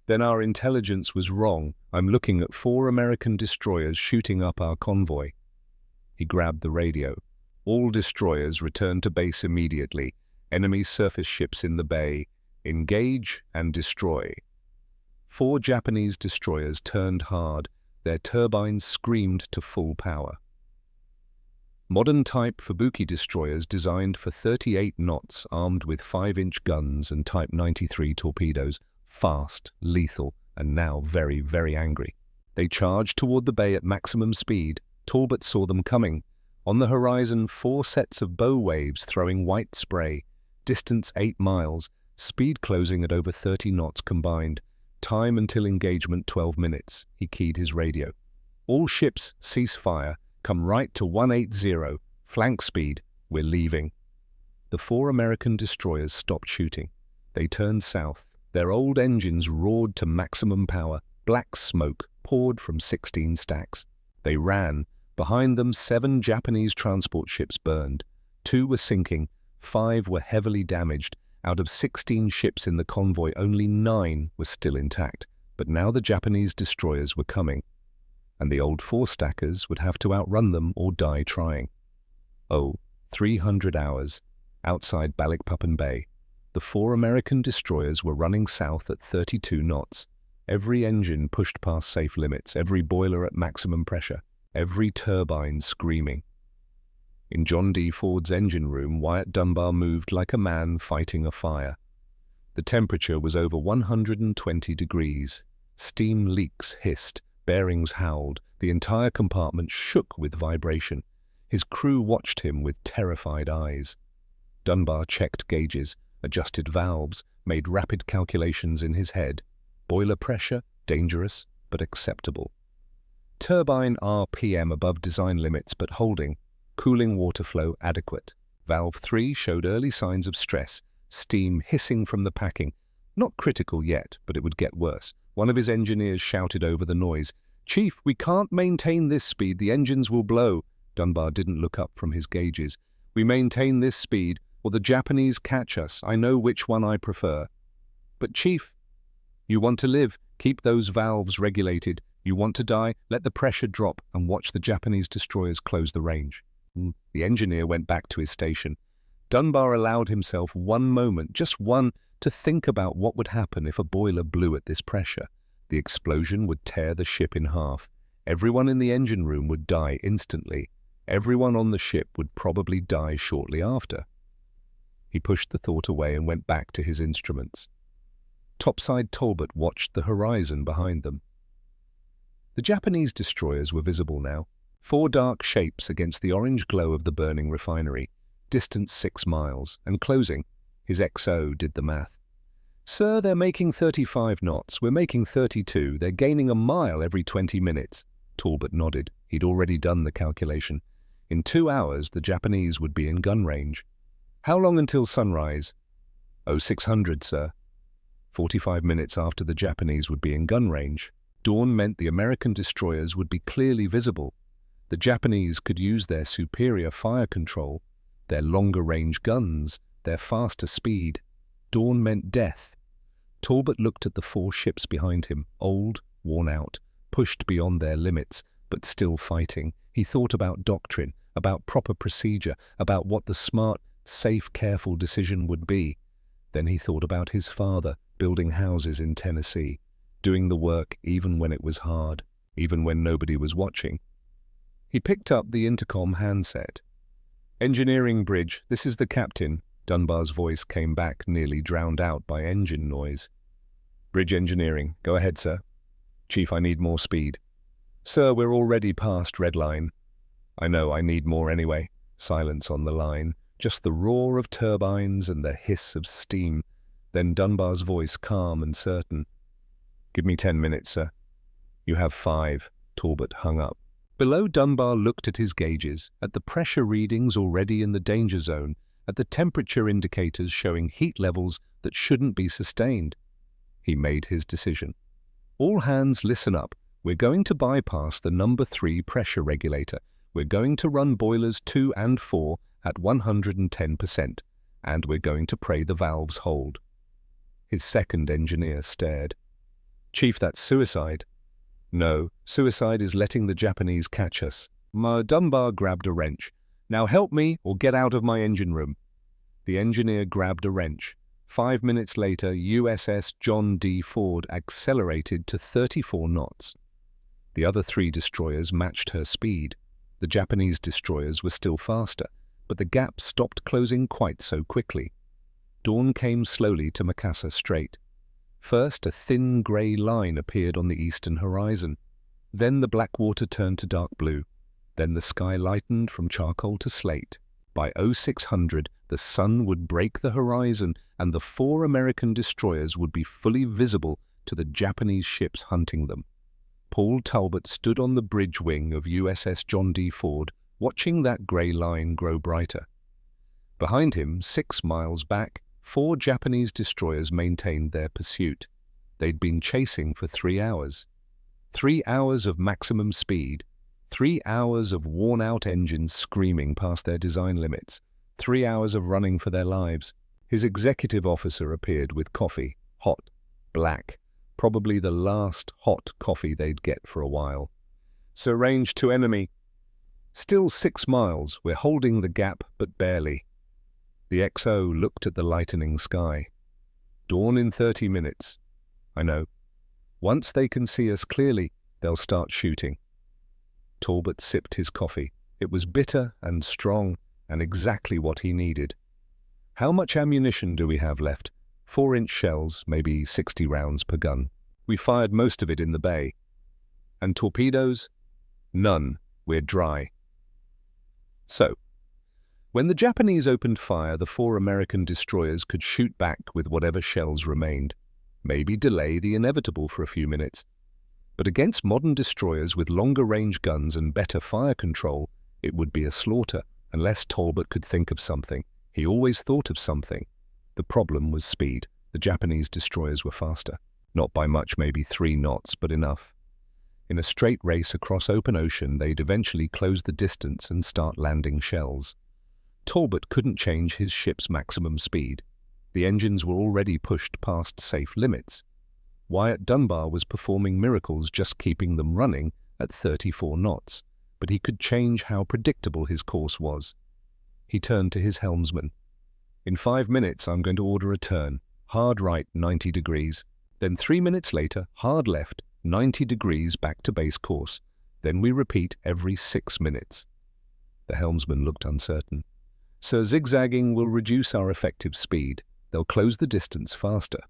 "Then our intelligence was wrong. I'm looking at 4 American destroyers shooting up our convoy." He grabbed the radio. "All destroyers return to base immediately. Enemy surface ships in the bay. Engage and destroy." 4 Japanese destroyers turned hard. Their turbines screamed to full power. Modern-type Fubuki destroyers designed for 38 knots, armed with 5-inch guns and Type 93 torpedoes, fast, lethal, and now very, very angry. They charged toward the bay at maximum speed. Talbot saw them coming. On the horizon, 4 sets of bow waves throwing white spray. Distance 8 miles, speed closing at over 30 knots combined. Time until engagement 12 minutes. He keyed his radio. "All ships, cease fire. Come right to 180. Flank speed. We're leaving." The 4 American destroyers stopped shooting. They turned south. Their old engines roared to maximum power. Black smoke poured from 16 stacks. They ran. Behind them, 7 Japanese transport ships burned. 2 were sinking. 5 were heavily damaged. Out of 16 ships in the convoy, only 9 were still intact. But now the Japanese destroyers were coming, and the old 4-stackers would have to outrun them or die trying. 300 hours. Outside Balikpapan Bay, the 4 American destroyers were running south at 32 knots. Every engine pushed past safe limits, every boiler at maximum pressure, every turbine screaming. In John D. Ford's engine room, Wyatt Dunbar moved like a man fighting a fire. The temperature was over 120 degrees. Steam leaks hissed, bearings howled, the entire compartment shook with vibration. His crew watched him with terrified eyes. Dunbar checked gauges, adjusted valves, made rapid calculations in his head. Boiler pressure, dangerous, but acceptable. Turbine RPM above design limits but holding. Cooling water flow adequate. Valve 3 showed early signs of stress, steam hissing from the packing. Not critical yet, but it would get worse. One of his engineers shouted over the noise, "Chief, we can't maintain this speed. The engines will blow." Dunbar didn't look up from his gauges. "We maintain this speed, or the Japanese catch us. I know which one I prefer." "But Chief, you want to live. Keep those valves regulated. You want to die. Let the pressure drop and watch the Japanese destroyers close the range." The engineer went back to his station. Dunbar allowed himself one moment, just one, to think about what would happen if a boiler blew at this pressure. The explosion would tear the ship in half. Everyone in the engine room would die instantly. Everyone on the ship would probably die shortly after. He pushed the thought away and went back to his instruments. Topside Talbot watched the horizon behind them. The Japanese destroyers were visible now. 4 dark shapes against the orange glow of the burning refinery. Distance 6 miles, and closing. His XO did the math. "Sir, they're making 35 knots. We're making 32. They're gaining a mile every 20 minutes. Talbot nodded. He'd already done the calculation. In 2 hours, the Japanese would be in gun range. "How long until sunrise?" 0600, sir." 45 minutes after the Japanese would be in gun range. Dawn meant the American destroyers would be clearly visible. The Japanese could use their superior fire control, their longer-range guns, their faster speed. Dawn meant death. Talbot looked at the 4 ships behind him, old, worn out, pushed beyond their limits, but still fighting. He thought about doctrine, about proper procedure, about what the smart, safe, careful decision would be. Then he thought about his father, building houses in Tennessee, doing the work even when it was hard, even when nobody was watching. He picked up the intercom handset. "Engineering bridge, this is the captain." Dunbar's voice came back, nearly drowned out by engine noise. "Bridge engineering, go ahead, sir." "Chief, I need more speed." "Sir, we're already past red line." "I know, I need more anyway." Silence on the line, just the roar of turbines and the hiss of steam. Then Dunbar's voice, calm and certain. "Give me 10 minutes, sir." "You have 5. Talbot hung up. Below, Dunbar looked at his gauges, at the pressure readings already in the danger zone, at the temperature indicators showing heat levels that shouldn't be sustained. He made his decision. "All hands listen up. We're going to bypass the number 3 pressure regulator. We're going to run boilers 2 and 4 at 110%, and we're going to pray the valves hold." His second engineer stared. "Chief, that's suicide." "No, suicide is letting the Japanese catch us." Dunbar grabbed a wrench. "Now help me or get out of my engine room." The engineer grabbed a wrench. 5 minutes later, USS John D. Ford accelerated to 34 knots. The other 3 destroyers matched her speed. The Japanese destroyers were still faster, but the gap stopped closing quite so quickly. Dawn came slowly to Makassar Strait. First, a thin grey line appeared on the eastern horizon. Then the black water turned to dark blue. Then the sky lightened from charcoal to slate. By 0600, the sun would break the horizon and the 4 American destroyers would be fully visible to the Japanese ships hunting them. Paul Talbot stood on the bridge wing of USS John D. Ford, watching that grey line grow brighter. Behind him, 6 miles back, 4 Japanese destroyers maintained their pursuit. They'd been chasing for 3 hours. 3 hours of maximum speed. 3 hours of worn-out engines screaming past their design limits. 3 hours of running for their lives. His executive officer appeared with coffee, hot, black, probably the last hot coffee they'd get for a while. "Sir, range to enemy." "Still 6 miles. We're holding the gap, but barely." The XO looked at the lightening sky. "Dawn in 30 minutes. "I know. Once they can see us clearly, they'll start shooting." Talbot sipped his coffee. It was bitter and strong and exactly what he needed. "How much ammunition do we have left?" 4-inch shells, maybe 60 rounds per gun. "We fired most of it in the bay." "And torpedoes?" "None. We're dry." So, when the Japanese opened fire, the 4 American destroyers could shoot back with whatever shells remained, maybe delay the inevitable for a few minutes. But against modern destroyers with longer-range guns and better fire control, it would be a slaughter, unless Talbot could think of something. He always thought of something. The problem was speed. The Japanese destroyers were faster. Not by much, maybe 3 knots, but enough. In a straight race across open ocean, they'd eventually close the distance and start landing shells. Talbot couldn't change his ship's maximum speed. The engines were already pushed past safe limits. Wyatt Dunbar was performing miracles just keeping them running at 34 knots, but he could change how predictable his course was. He turned to his helmsman. "In 5 minutes, I'm going to order a turn. Hard right, 90 degrees. Then 3 minutes later, hard left, 90 degrees back to base course. Then we repeat every 6 minutes." The helmsman looked uncertain. "Sir, zigzagging will reduce our effective speed. They'll close the distance faster."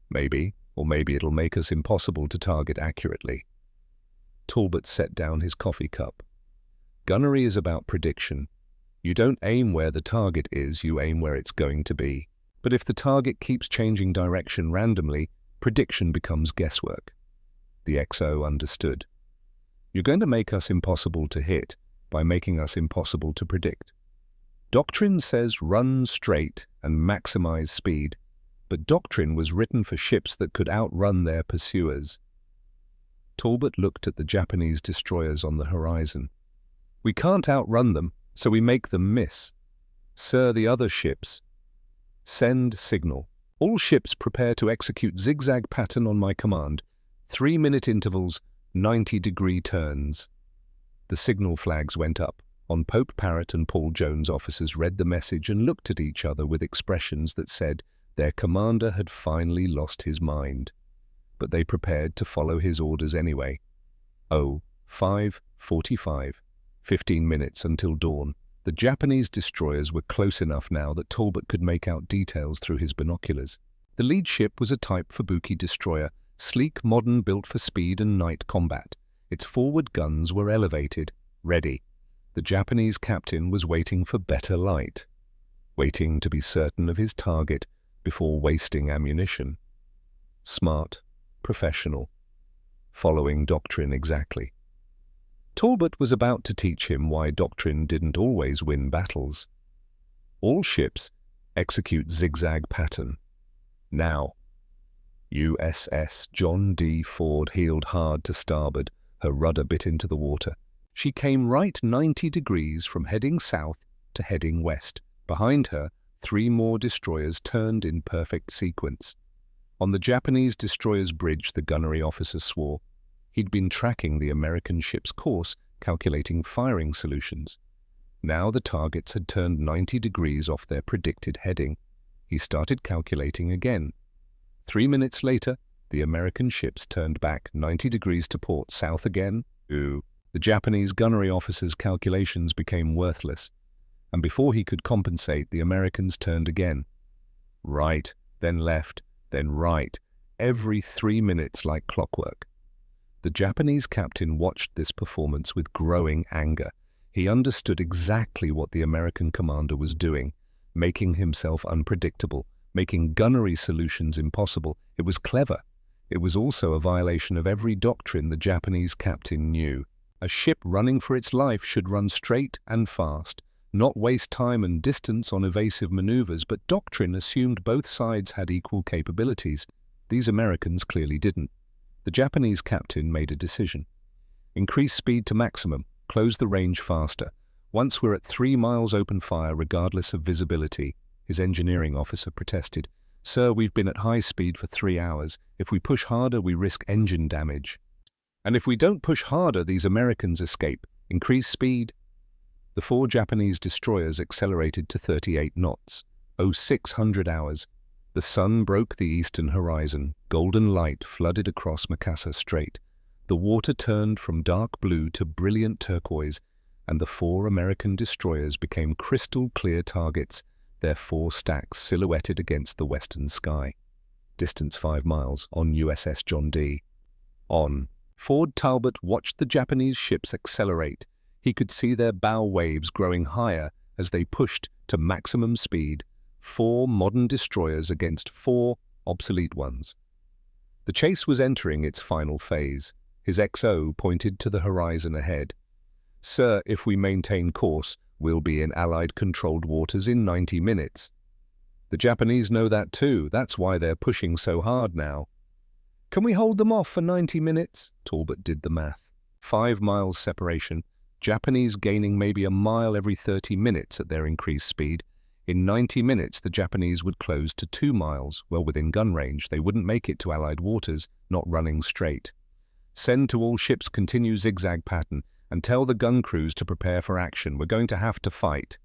"Maybe, or maybe it'll make us impossible to target accurately." Talbot set down his coffee cup. "Gunnery is about prediction. You don't aim where the target is, you aim where it's going to be. But if the target keeps changing direction randomly, prediction becomes guesswork." The XO understood. "You're going to make us impossible to hit by making us impossible to predict. Doctrine says run straight and maximize speed, but doctrine was written for ships that could outrun their pursuers." Talbot looked at the Japanese destroyers on the horizon. "We can't outrun them, so we make them miss. Sir, the other ships." "Send signal. All ships prepare to execute zigzag pattern on my command. 3-minute intervals, 90-degree turns. The signal flags went up. On Pope Parrott and Paul Jones, officers read the message and looked at each other with expressions that said their commander had finally lost his mind. But they prepared to follow his orders anyway. 5:45, 15 minutes until dawn. The Japanese destroyers were close enough now that Talbot could make out details through his binoculars. The lead ship was a Type Fubuki destroyer, sleek, modern, built for speed and night combat. Its forward guns were elevated, ready. The Japanese captain was waiting for better light, waiting to be certain of his target before wasting ammunition. Smart, professional, following doctrine exactly. Talbot was about to teach him why doctrine didn't always win battles. All ships execute zigzag pattern. Now, USS John D. Ford heeled hard to starboard, her rudder bit into the water. She came right 90 degrees from heading south to heading west. Behind her, 3 more destroyers turned in perfect sequence. On the Japanese destroyer's bridge, the gunnery officer swore. He'd been tracking the American ship's course, calculating firing solutions. Now the targets had turned 90 degrees off their predicted heading. He started calculating again. 3 minutes later, the American ships turned back 90 degrees to port, south again. The Japanese gunnery officer's calculations became worthless, and before he could compensate, the Americans turned again. Right, then left, then right, every 3 minutes like clockwork. The Japanese captain watched this performance with growing anger. He understood exactly what the American commander was doing, making himself unpredictable, making gunnery solutions impossible. It was clever. It was also a violation of every doctrine the Japanese captain knew. A ship running for its life should run straight and fast, not waste time and distance on evasive maneuvers, but doctrine assumed both sides had equal capabilities. These Americans clearly didn't. The Japanese captain made a decision. Increase speed to maximum, close the range faster. Once we're at 3 miles open fire regardless of visibility, his engineering officer protested. Sir, we've been at high speed for 3 hours. If we push harder, we risk engine damage. And if we don't push harder, these Americans escape. Increase speed. The 4 Japanese destroyers accelerated to 38 knots. 600 hours. The sun broke the eastern horizon. Golden light flooded across Makassar Strait. The water turned from dark blue to brilliant turquoise, and the 4 American destroyers became crystal-clear targets, their 4 stacks silhouetted against the western sky. Distance 5 miles on USS John D. On. Ford Talbot watched the Japanese ships accelerate. He could see their bow waves growing higher as they pushed to maximum speed. 4 modern destroyers against 4 obsolete ones. The chase was entering its final phase. His XO pointed to the horizon ahead. Sir, if we maintain course, we'll be in Allied-controlled waters in 90 minutes. The Japanese know that too. That's why they're pushing so hard now. Can we hold them off for 90 minutes? Talbot did the math. 5 miles separation. Japanese gaining maybe a mile every 30 minutes at their increased speed. In 90 minutes, the Japanese would close to 2 miles, well within gun range. They wouldn't make it to Allied waters, not running straight. Send to all ships continue zigzag pattern, and tell the gun crews to prepare for action. We're going to have to fight.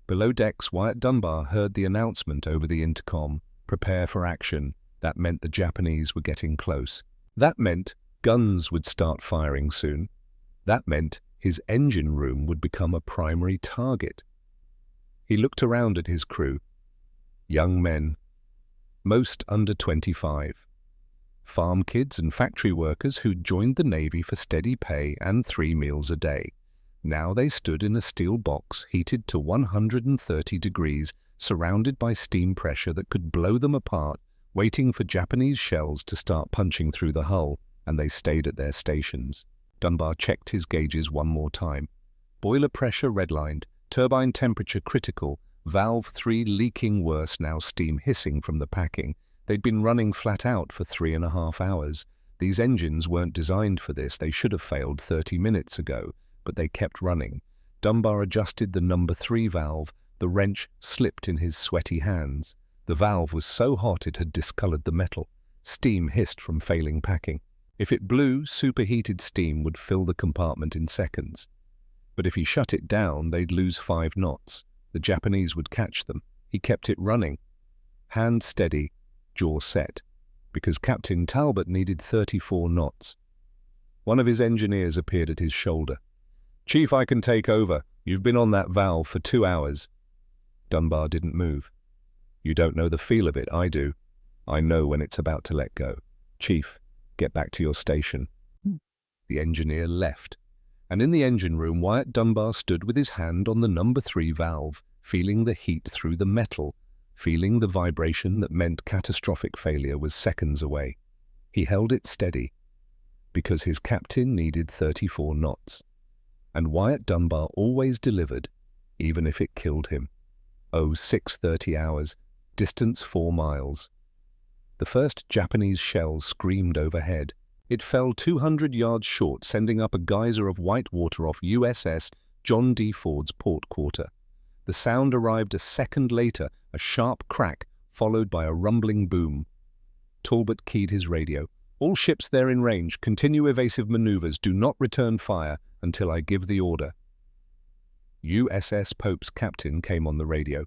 Below decks, Wyatt Dunbar heard the announcement over the intercom. Prepare for action. That meant the Japanese were getting close. That meant guns would start firing soon. That meant his engine room would become a primary target. He looked around at his crew. Young men, most under 25. Farm kids and factory workers who'd joined the Navy for steady pay and 3 meals a day. Now they stood in a steel box heated to 130 degrees, surrounded by steam pressure that could blow them apart, waiting for Japanese shells to start punching through the hull, and they stayed at their stations. Dunbar checked his gauges one more time. Boiler pressure redlined, turbine temperature critical, valve 3 leaking worse, now steam hissing from the packing. They'd been running flat out for 3.5 hours. These engines weren't designed for this. They should have failed 30 minutes ago, but they kept running. Dunbar adjusted the number 3 valve. The wrench slipped in his sweaty hands. The valve was so hot it had discolored the metal. Steam hissed from failing packing. If it blew, superheated steam would fill the compartment in seconds. But if he shut it down, they'd lose 5 knots. The Japanese would catch them. He kept it running. Hand steady, jaw set, because Captain Talbot needed 34 knots. One of his engineers appeared at his shoulder. "Chief, I can take over. You've been on that valve for 2 hours. Dunbar didn't move. "You don't know the feel of it, I do. I know when it's about to let go. Chief, get back to your station." The engineer left, and in the engine room Wyatt Dunbar stood with his hand on the number 3 valve, feeling the heat through the metal, feeling the vibration that meant catastrophic failure was seconds away. He held it steady, because his captain needed 34 knots. And Wyatt Dunbar always delivered, even if it killed him. 6:30 hours, distance 4 miles. The first Japanese shell screamed overhead. It fell 200 yards short, sending up a geyser of white water off USS John D. Ford's port quarter. The sound arrived a second later, a sharp crack, followed by a rumbling boom. Talbot keyed his radio. "All ships there in range, continue evasive maneuvers. Do not return fire until I give the order." USS Pope's captain came on the radio.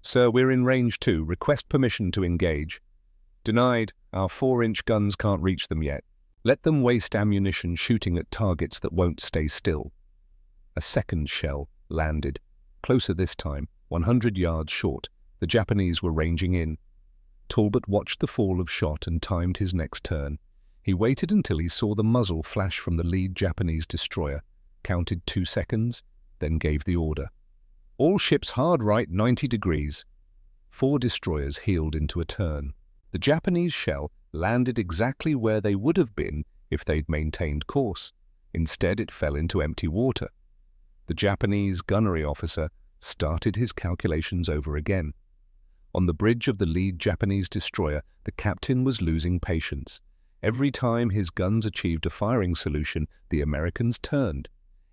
"Sir, we're in range 2. Request permission to engage." "Denied. Our 4-inch guns can't reach them yet. Let them waste ammunition shooting at targets that won't stay still." A second shell landed, closer this time, 100 yards short. The Japanese were ranging in. Talbot watched the fall of shot and timed his next turn. He waited until he saw the muzzle flash from the lead Japanese destroyer, counted 2 seconds, then gave the order. "All ships hard right 90 degrees. 4 destroyers heeled into a turn. The Japanese shell landed exactly where they would have been if they'd maintained course. Instead, it fell into empty water. The Japanese gunnery officer started his calculations over again. On the bridge of the lead Japanese destroyer, the captain was losing patience. Every time his guns achieved a firing solution, the Americans turned.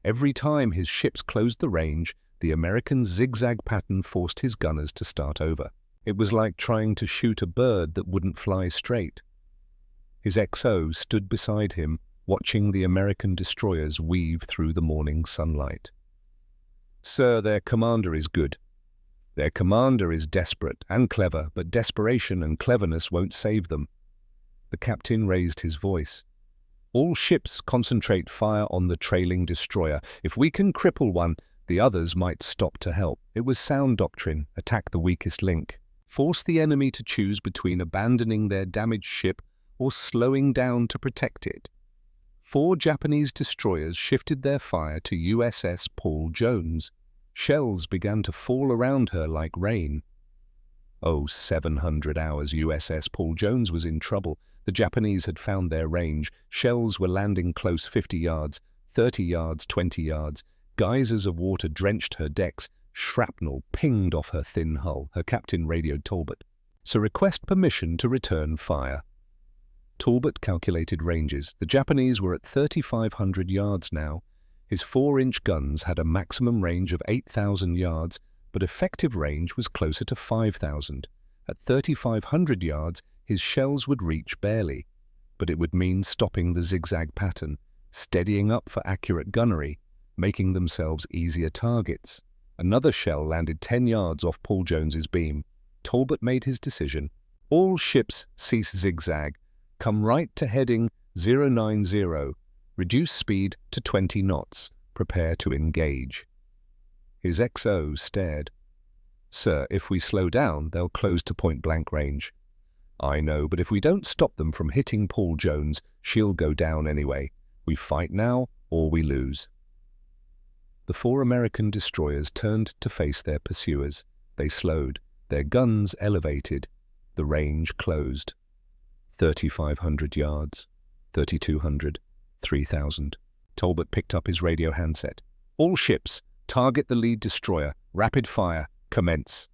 Every time his ships closed the range, the American zigzag pattern forced his gunners to start over. It was like trying to shoot a bird that wouldn't fly straight. His XO stood beside him, watching the American destroyers weave through the morning sunlight. "Sir, their commander is good. Their commander is desperate and clever, but desperation and cleverness won't save them." The captain raised his voice. "All ships concentrate fire on the trailing destroyer. If we can cripple one, the others might stop to help." It was sound doctrine: attack the weakest link. Force the enemy to choose between abandoning their damaged ship or slowing down to protect it. 4 Japanese destroyers shifted their fire to USS Paul Jones. Shells began to fall around her like rain. 700 hours, USS Paul Jones was in trouble. The Japanese had found their range. Shells were landing close, 50 yards, 30 yards, 20 yards. Geysers of water drenched her decks. Shrapnel pinged off her thin hull. Her captain radioed Talbot. "So request permission to return fire." Talbot calculated ranges. The Japanese were at 3,500 yards now. His 4-inch guns had a maximum range of 8,000 yards, but effective range was closer to 5,000. At 3,500 yards, his shells would reach barely, but it would mean stopping the zigzag pattern, steadying up for accurate gunnery, making themselves easier targets. Another shell landed 10 yards off Paul Jones's beam. Talbot made his decision. "All ships cease zigzag. Come right to heading 090. Reduce speed to 20 knots. Prepare to engage." His XO stared. "Sir, if we slow down, they'll close to point-blank range." "I know, but if we don't stop them from hitting Paul Jones, she'll go down anyway. We fight now, or we lose." The 4 American destroyers turned to face their pursuers. They slowed, their guns elevated. The range closed. 3,500 yards, 3,200, 3,000. Talbot picked up his radio handset. "All ships, target the lead destroyer. Rapid fire, commence."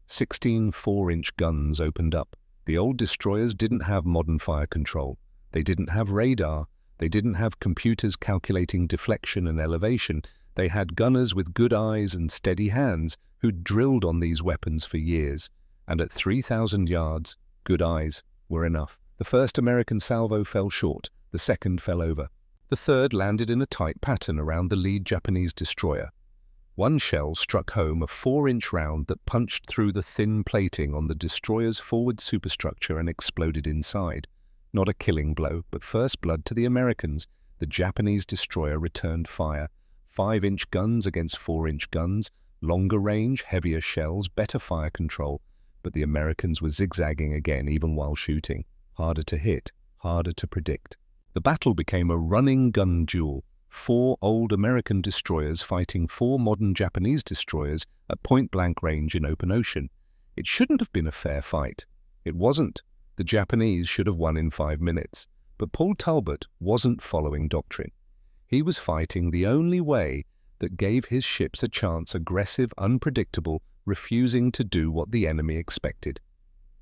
16 4-inch guns opened up. The old destroyers didn't have modern fire control. They didn't have radar. They didn't have computers calculating deflection and elevation. They had gunners with good eyes and steady hands who'd drilled on these weapons for years. And at 3,000 yards, good eyes were enough. The first American salvo fell short, the second fell over. The third landed in a tight pattern around the lead Japanese destroyer. One shell struck home a 4-inch round that punched through the thin plating on the destroyer's forward superstructure and exploded inside. Not a killing blow, but first blood to the Americans. The Japanese destroyer returned fire. 5-inch guns against 4-inch guns, longer range, heavier shells, better fire control. But the Americans were zigzagging again even while shooting. Harder to hit, harder to predict. The battle became a running gun duel. 4 old American destroyers fighting 4 modern Japanese destroyers at point-blank range in open ocean. It shouldn't have been a fair fight. It wasn't. The Japanese should have won in 5 minutes. But Paul Talbot wasn't following doctrine. He was fighting the only way that gave his ships a chance, aggressive, unpredictable, refusing to do what the enemy expected.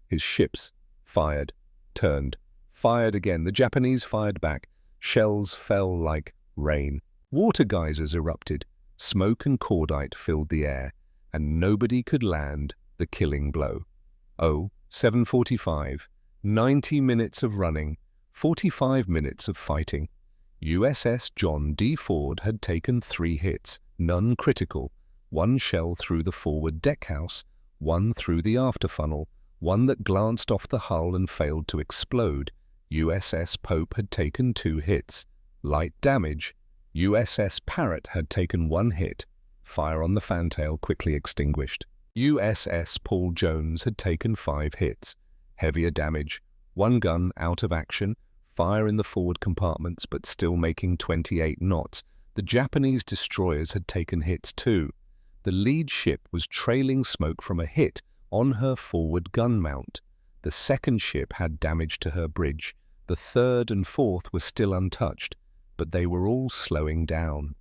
His ships fired, turned, fired again. The Japanese fired back. Shells fell like rain. Water geysers erupted. Smoke and cordite filled the air, and nobody could land the killing blow. 7:45, 90 minutes of running, 45 minutes of fighting. USS John D. Ford had taken 3 hits, none critical. 1 shell through the forward deckhouse, 1 through the after funnel, 1 that glanced off the hull and failed to explode. USS Pope had taken 2 hits. Light damage. USS Parrott had taken 1 hit. Fire on the fantail quickly extinguished. USS Paul Jones had taken 5 hits. Heavier damage. 1 gun out of action. Fire in the forward compartments, but still making 28 knots. The Japanese destroyers had taken hits too. The lead ship was trailing smoke from a hit on her forward gun mount. The second ship had damage to her bridge. The third and fourth were still untouched, but they were all slowing down.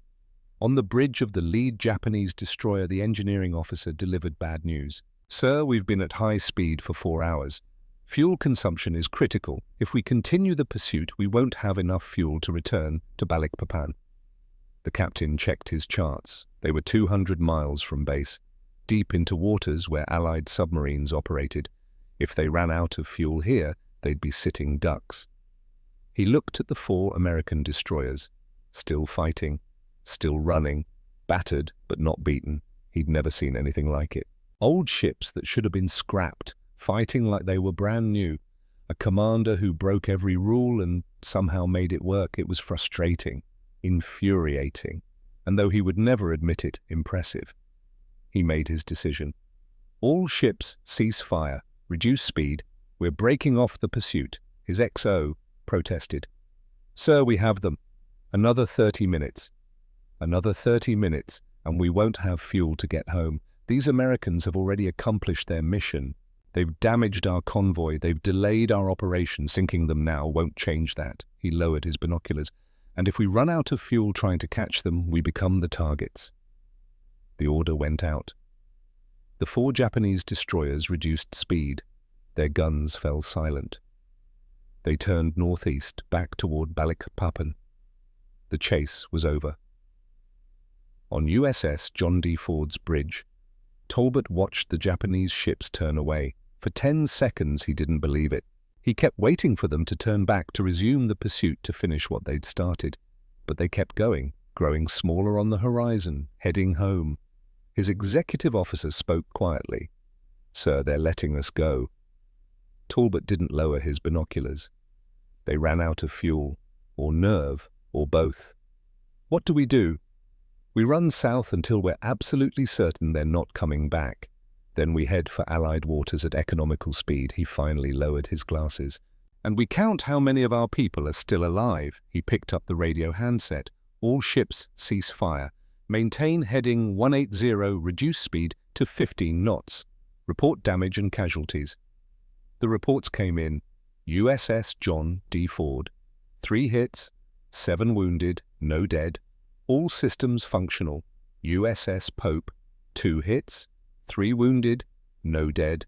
On the bridge of the lead Japanese destroyer, the engineering officer delivered bad news. "Sir, we've been at high speed for 4 hours. Fuel consumption is critical. If we continue the pursuit, we won't have enough fuel to return to Balikpapan." The captain checked his charts. They were 200 miles from base, deep into waters where Allied submarines operated. If they ran out of fuel here, they'd be sitting ducks. He looked at the 4 American destroyers, still fighting, still running, battered but not beaten. He'd never seen anything like it. Old ships that should have been scrapped, fighting like they were brand new. A commander who broke every rule and somehow made it work. It was frustrating, infuriating, and though he would never admit it, impressive. He made his decision. "All ships cease fire, reduce speed. We're breaking off the pursuit." His XO protested. "Sir, we have them. Another 30 minutes. Another 30 minutes, and we won't have fuel to get home. These Americans have already accomplished their mission. They've damaged our convoy. They've delayed our operation. Sinking them now won't change that." He lowered his binoculars. "And if we run out of fuel trying to catch them, we become the targets." The order went out. The 4 Japanese destroyers reduced speed. Their guns fell silent. They turned northeast, back toward Balikpapan. The chase was over. On USS John D. Ford's bridge, Talbot watched the Japanese ships turn away. For 10 seconds he didn't believe it. He kept waiting for them to turn back to resume the pursuit to finish what they'd started. But they kept going, growing smaller on the horizon, heading home. His executive officer spoke quietly. "Sir, they're letting us go." Talbot didn't lower his binoculars. They ran out of fuel, or nerve, or both. "What do we do?" "We run south until we're absolutely certain they're not coming back. Then we head for Allied waters at economical speed." He finally lowered his glasses. "And we count how many of our people are still alive." He picked up the radio handset. "All ships cease fire. Maintain heading 180, reduce speed to 15 knots. Report damage and casualties." The reports came in. USS John D. Ford, 3 hits, 7 wounded, no dead. All systems functional. USS Pope, 2 hits, 3 wounded, no dead.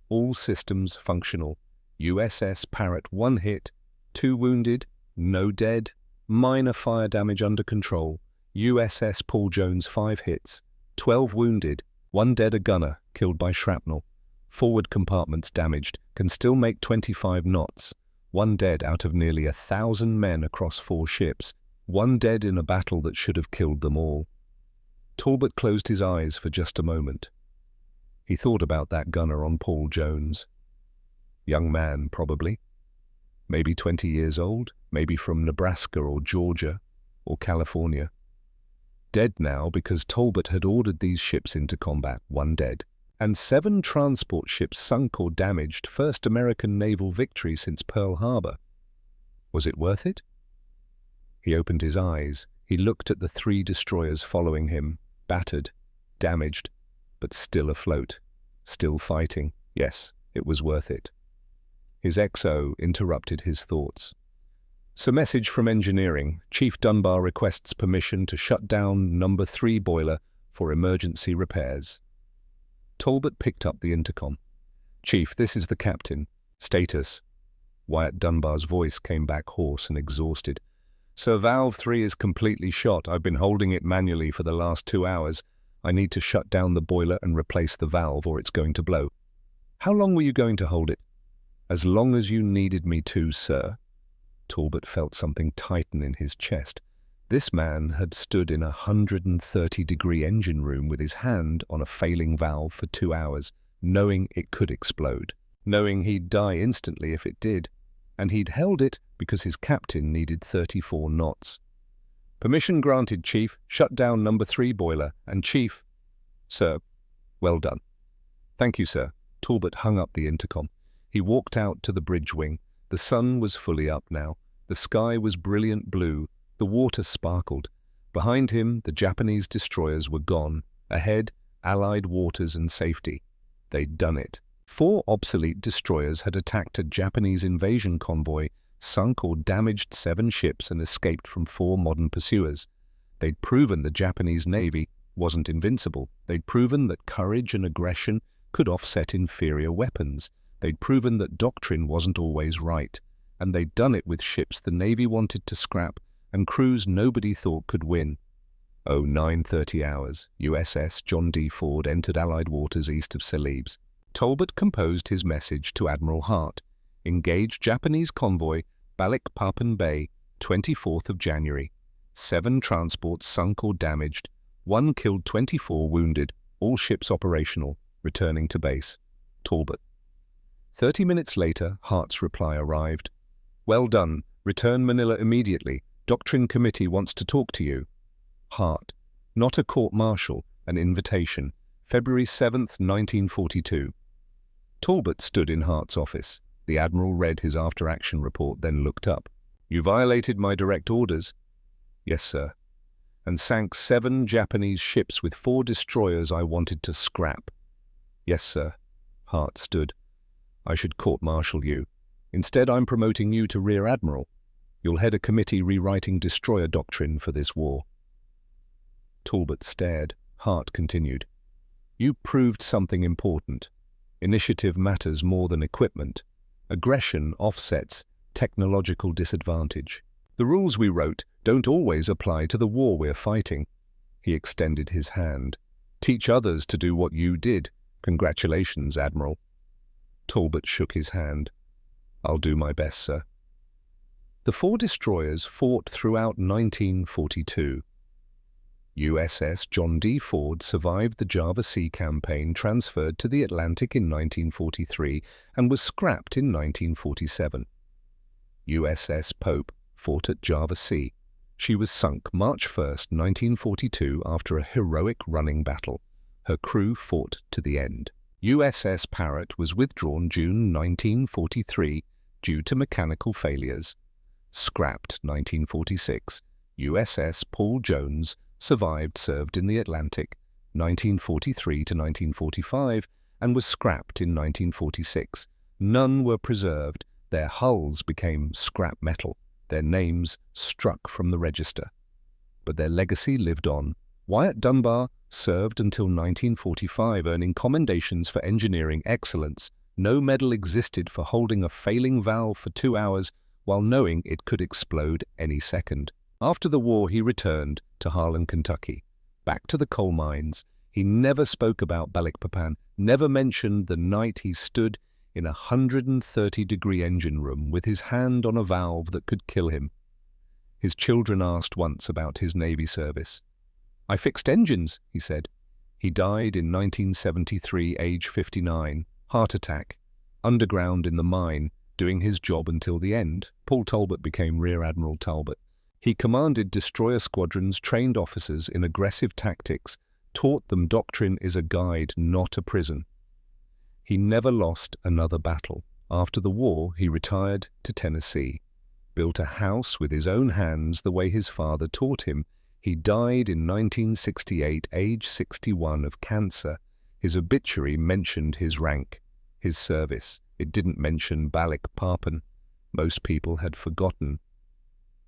All systems functional. USS Parrott, 1 hit, 2 wounded, no dead. Minor fire damage under control. USS Paul Jones, 5 hits, 12 wounded, 1 dead, a gunner, killed by shrapnel. Forward compartments damaged, can still make 25 knots. 1 dead out of nearly 1,000 men across 4 ships, 1 dead in a battle that should have killed them all. Talbot closed his eyes for just a moment. He thought about that gunner on Paul Jones. Young man, probably. Maybe 20 years old, maybe from Nebraska or Georgia or California. Dead now because Talbot had ordered these ships into combat, 1 dead. And 7 transport ships sunk or damaged, first American naval victory since Pearl Harbor. Was it worth it? He opened his eyes. He looked at the 3 destroyers following him, battered, damaged, but still afloat, still fighting. Yes, it was worth it. His XO interrupted his thoughts. So, message from engineering. Chief Dunbar requests permission to shut down No. 3 boiler for emergency repairs. Talbot picked up the intercom. Chief, this is the captain. Status. Wyatt Dunbar's voice came back hoarse and exhausted. Sir, valve 3 is completely shot. I've been holding it manually for the last 2 hours. I need to shut down the boiler and replace the valve or it's going to blow. How long were you going to hold it? As long as you needed me to, sir. Talbot felt something tighten in his chest. This man had stood in a 130-degree engine room with his hand on a failing valve for 2 hours, knowing it could explode, knowing he'd die instantly if it did, and he'd held it because his captain needed 34 knots. Permission granted, Chief. Shut down No. 3 boiler. And Chief... Sir, well done. Thank you, sir. Talbot hung up the intercom. He walked out to the bridge wing. The sun was fully up now. The sky was brilliant blue. The water sparkled. Behind him, the Japanese destroyers were gone. Ahead, Allied waters and safety. They'd done it. 4 obsolete destroyers had attacked a Japanese invasion convoy, sunk or damaged 7 ships and escaped from 4 modern pursuers. They'd proven the Japanese Navy wasn't invincible. They'd proven that courage and aggression could offset inferior weapons. They'd proven that doctrine wasn't always right. And they'd done it with ships the Navy wanted to scrap and crews nobody thought could win. 9:30 hours, USS John D. Ford entered Allied waters east of Celebes. Talbot composed his message to Admiral Hart. Engage Japanese convoy, Balikpapan Bay, 24th of January. 7 transports sunk or damaged. 1 killed, 24 wounded. All ships operational, returning to base. Talbot. 30 minutes later, Hart's reply arrived. Well done. Return Manila immediately. Doctrine Committee wants to talk to you. Hart. Not a court-martial, an invitation. February 7th, 1942. Talbot stood in Hart's office. The Admiral read his after-action report, then looked up. You violated my direct orders. Yes, sir. And sank 7 Japanese ships with 4 destroyers I wanted to scrap. Yes, sir. Hart stood. I should court-martial you. Instead, I'm promoting you to Rear Admiral. You'll head a committee rewriting destroyer doctrine for this war. Talbot stared. Hart continued. You proved something important. Initiative matters more than equipment. Aggression offsets technological disadvantage. The rules we wrote don't always apply to the war we're fighting. He extended his hand. Teach others to do what you did. Congratulations, Admiral. Talbot shook his hand. I'll do my best, sir. The 4 destroyers fought throughout 1942. USS John D. Ford survived the Java Sea campaign, transferred to the Atlantic in 1943, and was scrapped in 1947. USS Pope fought at Java Sea. She was sunk March 1st, 1942, after a heroic running battle. Her crew fought to the end. USS Parrott was withdrawn June 1943 due to mechanical failures. Scrapped 1946. USS Paul Jones survived, served in the Atlantic 1943 to 1945, and was scrapped in 1946. None were preserved. Their hulls became scrap metal. Their names struck from the register. But their legacy lived on. Wyatt Dunbar served until 1945, earning commendations for engineering excellence. No medal existed for holding a failing valve for 2 hours while knowing it could explode any second. After the war, he returned to Harlan, Kentucky, back to the coal mines. He never spoke about Balikpapan, never mentioned the night he stood in a 130-degree engine room with his hand on a valve that could kill him. His children asked once about his Navy service. "I fixed engines," he said. He died in 1973, age 59, heart attack, underground in the mine, doing his job until the end. Paul Talbot became Rear Admiral Talbot. He commanded destroyer squadrons, trained officers in aggressive tactics, taught them doctrine is a guide, not a prison. He never lost another battle. After the war, he retired to Tennessee, built a house with his own hands the way his father taught him. He died in 1968, age 61, of cancer. His obituary mentioned his rank, his service. It didn't mention Balikpapan. Most people had forgotten.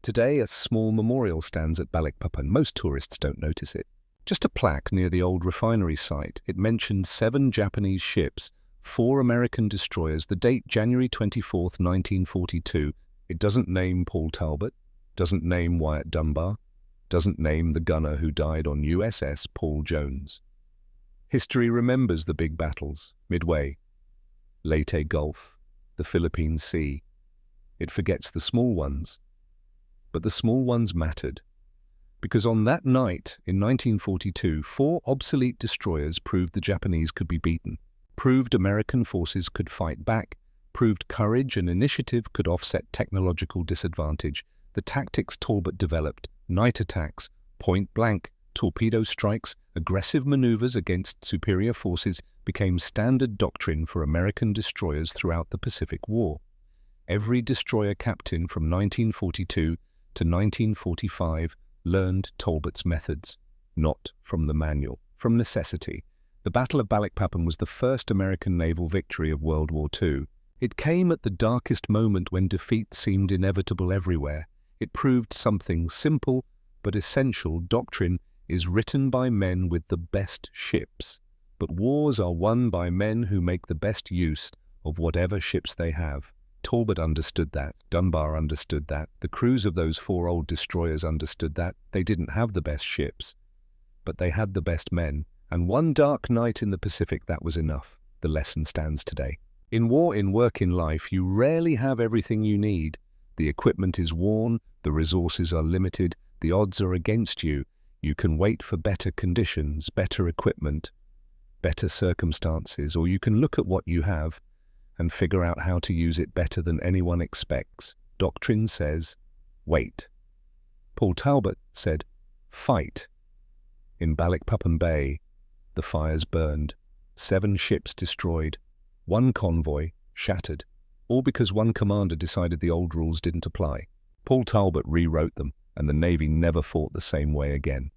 Today, a small memorial stands at Balikpapan. Most tourists don't notice it. Just a plaque near the old refinery site. It mentioned 7 Japanese ships, 4 American destroyers, the date January 24, 1942. It doesn't name Paul Talbot, doesn't name Wyatt Dunbar, doesn't name the gunner who died on USS Paul Jones. History remembers the big battles, Midway, Leyte Gulf, the Philippine Sea. It forgets the small ones. But the small ones mattered, because on that night in 1942, 4 obsolete destroyers proved the Japanese could be beaten, proved American forces could fight back, proved courage and initiative could offset technological disadvantage. The tactics Talbot developed, night attacks, point-blank, torpedo strikes, aggressive maneuvers against superior forces, became standard doctrine for American destroyers throughout the Pacific War. Every destroyer captain from 1942 to 1945 learned Talbot's methods, not from the manual, from necessity. The Battle of Balikpapan was the first American naval victory of World War II. It came at the darkest moment when defeat seemed inevitable everywhere. It proved something simple but essential. Doctrine is written by men with the best ships, but wars are won by men who make the best use of whatever ships they have. Talbot understood that. Dunbar understood that. The crews of those 4 old destroyers understood that. They didn't have the best ships, but they had the best men. And one dark night in the Pacific, that was enough. The lesson stands today. In war, in work, in life, you rarely have everything you need. The equipment is worn, the resources are limited, the odds are against you. You can wait for better conditions, better equipment, better circumstances, or you can look at what you have and figure out how to use it better than anyone expects. Doctrine says, wait. Paul Talbot said, fight. In Balikpapan Bay, the fires burned, 7 ships destroyed, 1 convoy shattered, all because one commander decided the old rules didn't apply. Paul Talbot rewrote them, and the Navy never fought the same way again.